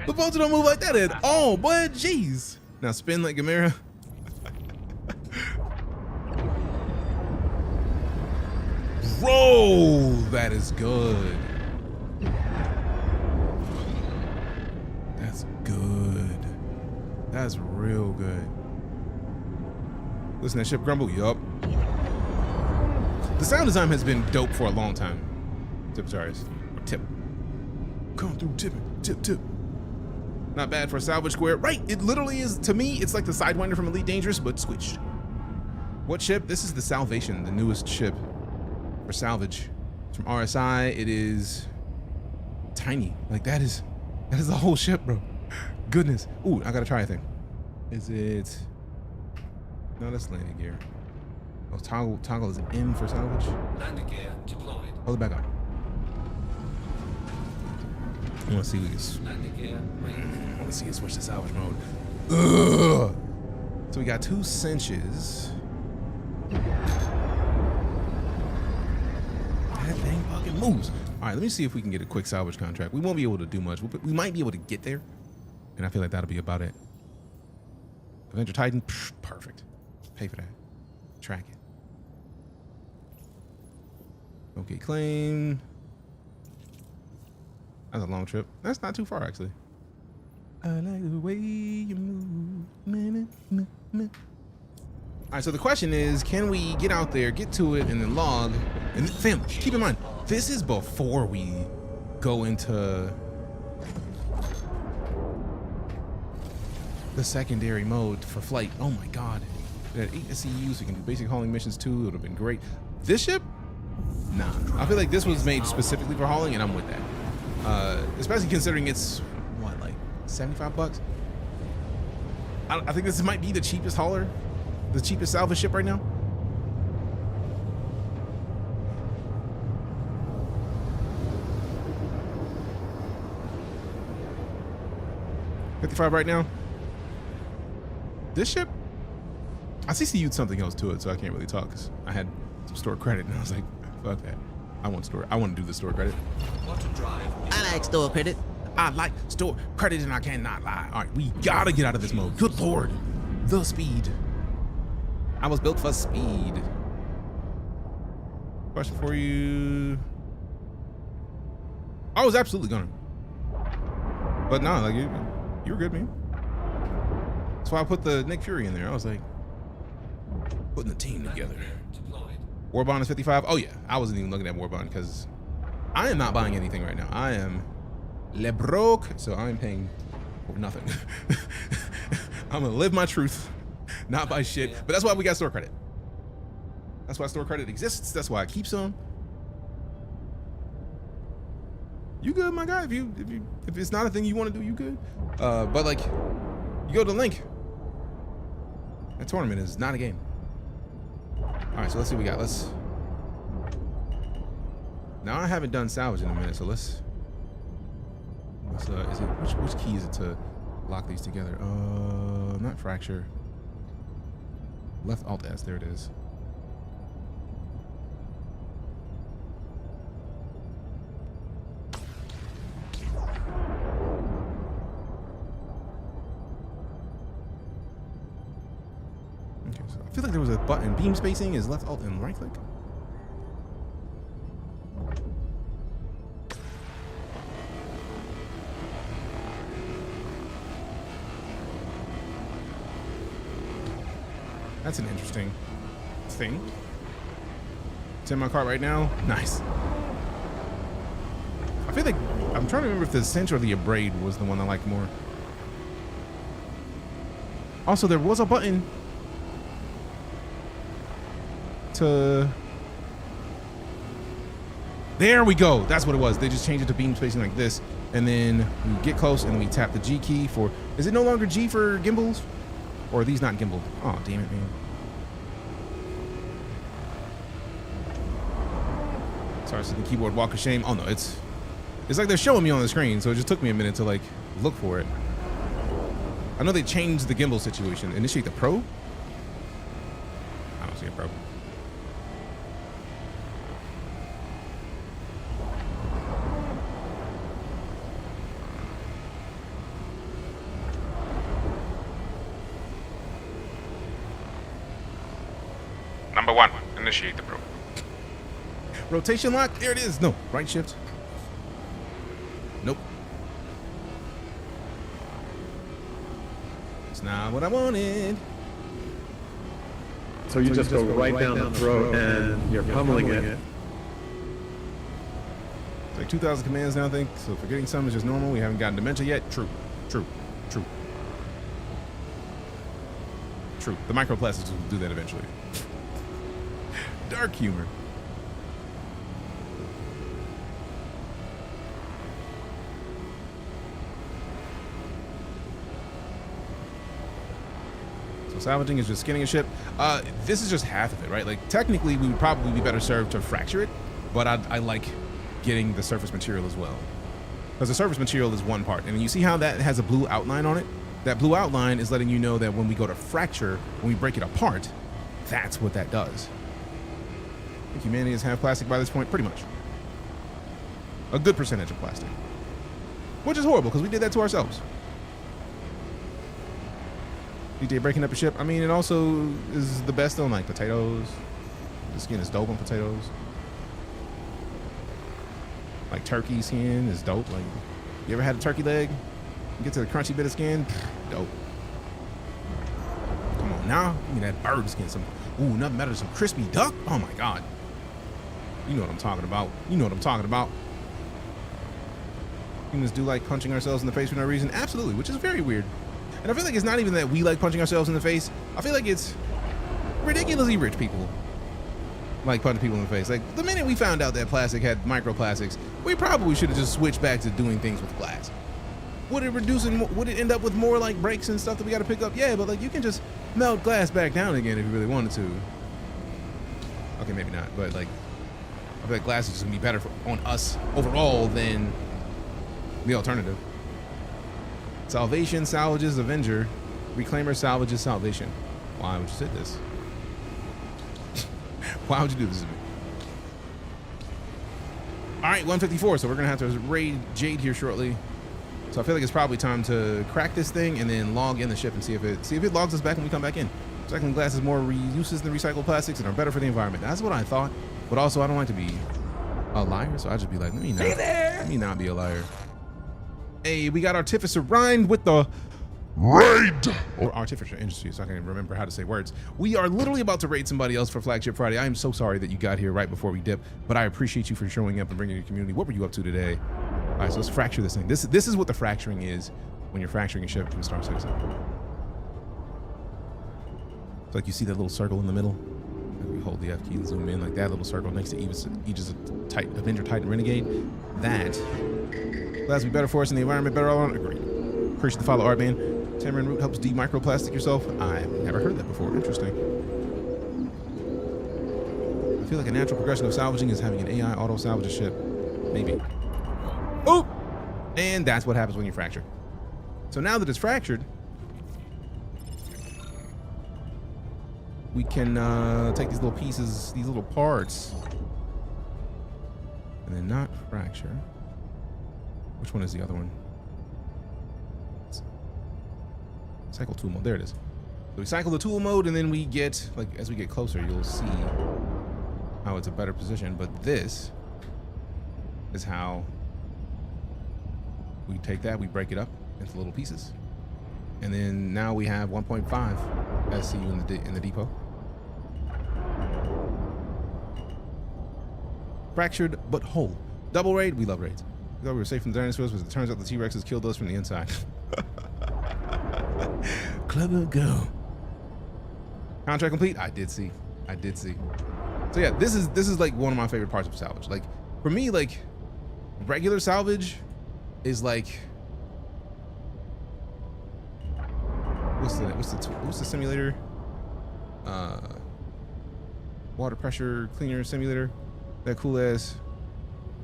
the Vulture don't move like that at all, boy. Jeez. Now spin like Gamera. Bro, that is good. That's good. That's real good. Listen to that ship grumble. Yup. The sound design has been dope for a long time. Tip, sorry. Or tip. Come through tipping. Tip, tip. Not bad for a salvage square. Right, it literally is, to me, it's like the Sidewinder from Elite Dangerous, but switched. What ship? This is the Salvation, the newest ship for salvage. It's from RSI. It is tiny. Like that is the whole ship, bro. Goodness. Ooh, I gotta try a thing. Is it? No, that's landing gear. Oh, toggle is M for salvage. Landing gear deployed. Hold it back on. I want to see if we can. Landing gear. I want to see it switch to salvage mode. Ugh. So we got 2 cinches. That thing fucking moves. All right, let me see if we can get a quick salvage contract. We won't be able to do much. We might be able to get there, and I feel like that'll be about it. Avenger Titan, pff, perfect. Pay for that. Track it. Okay, claim. That's a long trip. That's not too far, actually. I like the way you move. All right, so the question is, can we get out there, get to it, and then log? And fam, keep in mind, this is before we go into the secondary mode for flight. Oh my God. We had 8 SCUs, we can do basic hauling missions too. It would have been great. This ship? Nah. I feel like this was made specifically for hauling, and I'm with that. Especially considering it's, what, like 75 bucks? I think this might be the cheapest hauler, the cheapest salvage ship right now. $55 right now. This ship, I CCU'd something else to it, so I can't really talk because I had some store credit, and I was like, fuck that. I want to do the store credit. I like store credit. I like store credit, and I cannot lie. All right, we gotta get out of this mode. Good Lord, the speed. I was built for speed. Question for you. I was absolutely gonna, but no, like you were good, man. That's why I put the Nick Fury in there. I was like, putting the team together. Warbond is 55. Oh yeah, I wasn't even looking at Warbond because I am not buying anything right now. I am le broke, so I'm paying for nothing. I'm gonna live my truth, not buy shit. But that's why we got store credit. That's why store credit exists. That's why I keep some. You good, my guy? If it's not a thing you want to do, you good. But like, you go to the link. That tournament is not a game. All right, so let's see what we got. Now I haven't done salvage in a minute, so let's is it which key is it to lock these together? Not fracture. Left Alt S, there it is. Okay, so I feel like there was a button. Beam spacing is left Alt and right click. That's an interesting thing. It's in my cart right now. Nice. I feel like I'm trying to remember if the cinch or the abrade was the one I liked more. Also, there was a button to. There we go. That's what it was. They just changed it to beam spacing like this, and then we get close and we tap the G key for. Is it no longer G for gimbals? Or are these not gimbaled? Oh, damn it, man. Sorry, so the keyboard walk of shame. Oh no, it's like they're showing me on the screen, so it just took me a minute to like look for it. I know they changed the gimbal situation. Initiate the Pro? I don't see a Pro. Number 1, initiate the probe. Rotation lock, there it is. No, right shift. Nope. It's not what I wanted. So you just go right down the throat and you're pummeling it. It's like 2,000 commands now, I think. So forgetting some is just normal. We haven't gotten dementia yet. True. The microplastics will do that eventually. Dark humor. So salvaging is just skinning a ship. This is just half of it, right? Like technically we would probably be better served to fracture it, but I like getting the surface material as well. Because the surface material is one part. And you see how that has a blue outline on it? That blue outline is letting you know that when we go to fracture, when we break it apart, that's what that does. I think humanity is half plastic by this point, pretty much. A good percentage of plastic. Which is horrible, because we did that to ourselves. Deejay breaking up a ship. I mean, it also is the best on like potatoes. The skin is dope on potatoes. Like turkey skin is dope. Like, you ever had a turkey leg? You get to the crunchy bit of skin, dope. Come on now, give me that bird skin. Ooh, nothing better than some crispy duck. Oh my God. You know what I'm talking about. Humans do like punching ourselves in the face for no reason. Absolutely, which is very weird. And I feel like it's not even that we like punching ourselves in the face. I feel like it's ridiculously rich people like punching people in the face. Like the minute we found out that plastic had microplastics, we probably should have just switched back to doing things with glass. Would it end up with more like breaks and stuff that we got to pick up? Yeah, but like you can just melt glass back down again if you really wanted to. Okay, maybe not, but like I feel like glass is just gonna be better on us overall than the alternative. Salvation salvages Avenger. Reclaimer salvages Salvation. Why would you say this? Why would you do this to me? All right, 154. So we're gonna have to raid Jade here shortly. So I feel like it's probably time to crack this thing and then log in the ship and see if it logs us back when we come back in. Recycling glass has more reuses than recycled plastics and are better for the environment. That's what I thought. But also, I don't like to be a liar, so I just be like, let me not be a liar. Hey, we got Artificer rhymed with the raid or Artificer Industry, so I can remember how to say words. We are literally about to raid somebody else for Flagship Friday. I am so sorry that you got here right before we dip, but I appreciate you for showing up and bringing your community. What were you up to today? All right, so let's fracture this thing. This is what the fracturing is when you're fracturing a ship from StarCitizen. It's like you see that little circle in the middle. We hold the F key and zoom in, like that little circle next to Aegis Avenger Titan Renegade. That glass will be better for us in the environment, better all around. Agreed. Appreciate the follow, Artman. Tamarind root helps de-microplastic yourself. I've never heard that before. Interesting. I feel like a natural progression of salvaging is having an AI auto salvage a ship. Maybe. Oh! And that's what happens when you fracture. So now that it's fractured, we can take these little pieces, these little parts, and then not fracture. Which one is the other one? Cycle tool mode. There it is. So we cycle the tool mode, and then we get, like, as we get closer, you'll see how it's a better position. But this is how we take that, we break it up into little pieces, and then now we have 1.5 SCU in the depot. Fractured but whole. Double raid. We love raids. We thought we were safe from the dinosaurs, but it turns out the T-Rexes killed us from the inside. Clever girl. Contract complete. I did see. So yeah, this is like one of my favorite parts of salvage. Like for me, like regular salvage is like what's the simulator? Water pressure cleaner simulator. That cool ass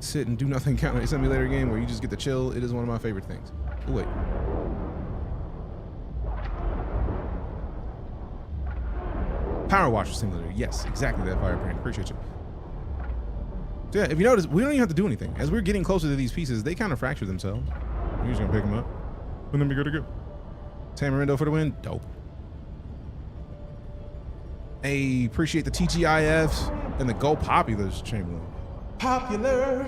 sit and do nothing kind of simulator game where you just get to chill. It is one of my favorite things. Oh wait. Power washer simulator. Yes, exactly that, Firebrand. Appreciate you. So yeah, if you notice, we don't even have to do anything. As we're getting closer to these pieces, they kind of fracture themselves. We're just gonna pick them up, and then we go to go. Tamarindo for the win. Dope. Hey, appreciate the TGIFs and the Go Populars, Chamberlain. Popular.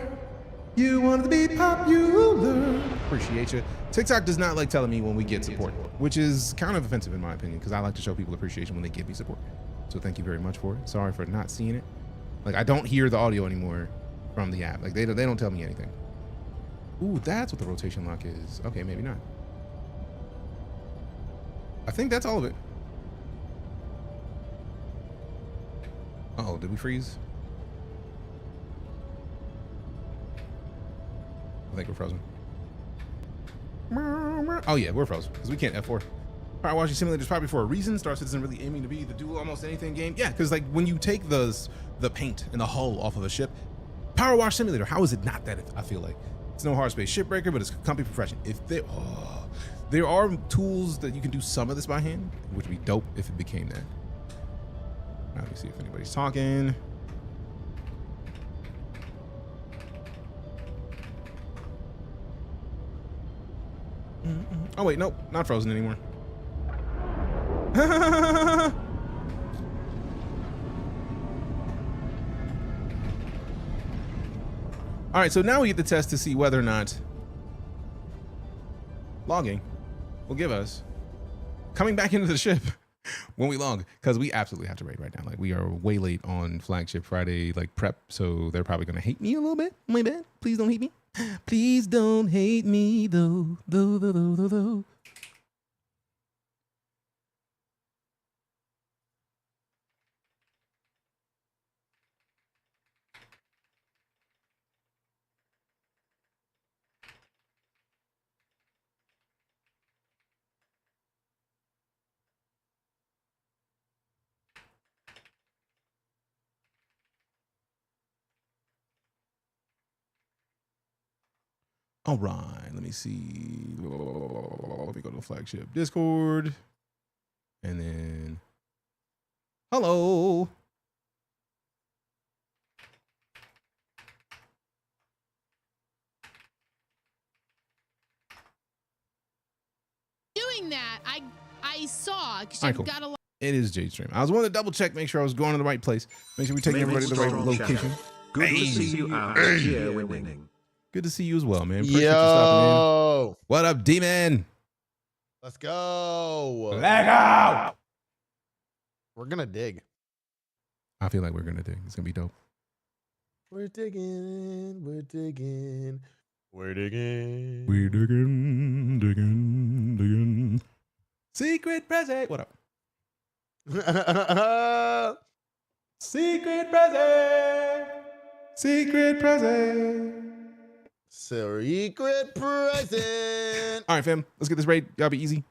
You wanted to be popular. Appreciate you. TikTok does not like telling me when we get support, which is kind of offensive in my opinion, because I like to show people appreciation when they give me support. So thank you very much for it. Sorry for not seeing it. Like, I don't hear the audio anymore from the app. Like, they don't tell me anything. Ooh, that's what the rotation lock is. Okay, maybe not. I think that's all of it. Uh-oh, did we freeze? I think we're frozen. Oh yeah, we're frozen because we can't F4. Power washing simulator is probably for a reason. StarCitizen really aiming to be the do almost anything game. Yeah, because like when you take the paint and the hull off of a ship, power wash simulator, how is it not that? I feel like it's no hard space shipbreaker, but it's company profession. If there are tools that you can do some of this by hand, which would be dope if it became that. Now let me see if anybody's talking. Oh wait, nope, not frozen anymore. All right, so now we get the test to see whether or not logging will give us coming back into the ship when we log, because we absolutely have to raid right now. Like, we are way late on Flagship Friday like prep, so they're probably gonna hate me a little bit. My bad. Please don't hate me. Please don't hate me though. All right, let me see. Let me go to the Flagship Discord. And then, hello. Doing that, I saw, because All right, you've cool. got a lot. It is Jade Stream. I was wanting to double check, make sure I was going to the right place. Make sure we're taking everybody to the right location. Good to see you out here winning. Good to see you as well, man. Appreciate you stopping in. What up, D-Man? Let's go. Lego! We're gonna dig. I feel like we're gonna dig. It's gonna be dope. We're digging. We're digging. We're digging. We're digging, digging, digging. Secret present. What up? Secret present. Secret present. Secret present. All right, fam. Let's get this raid. Y'all be easy.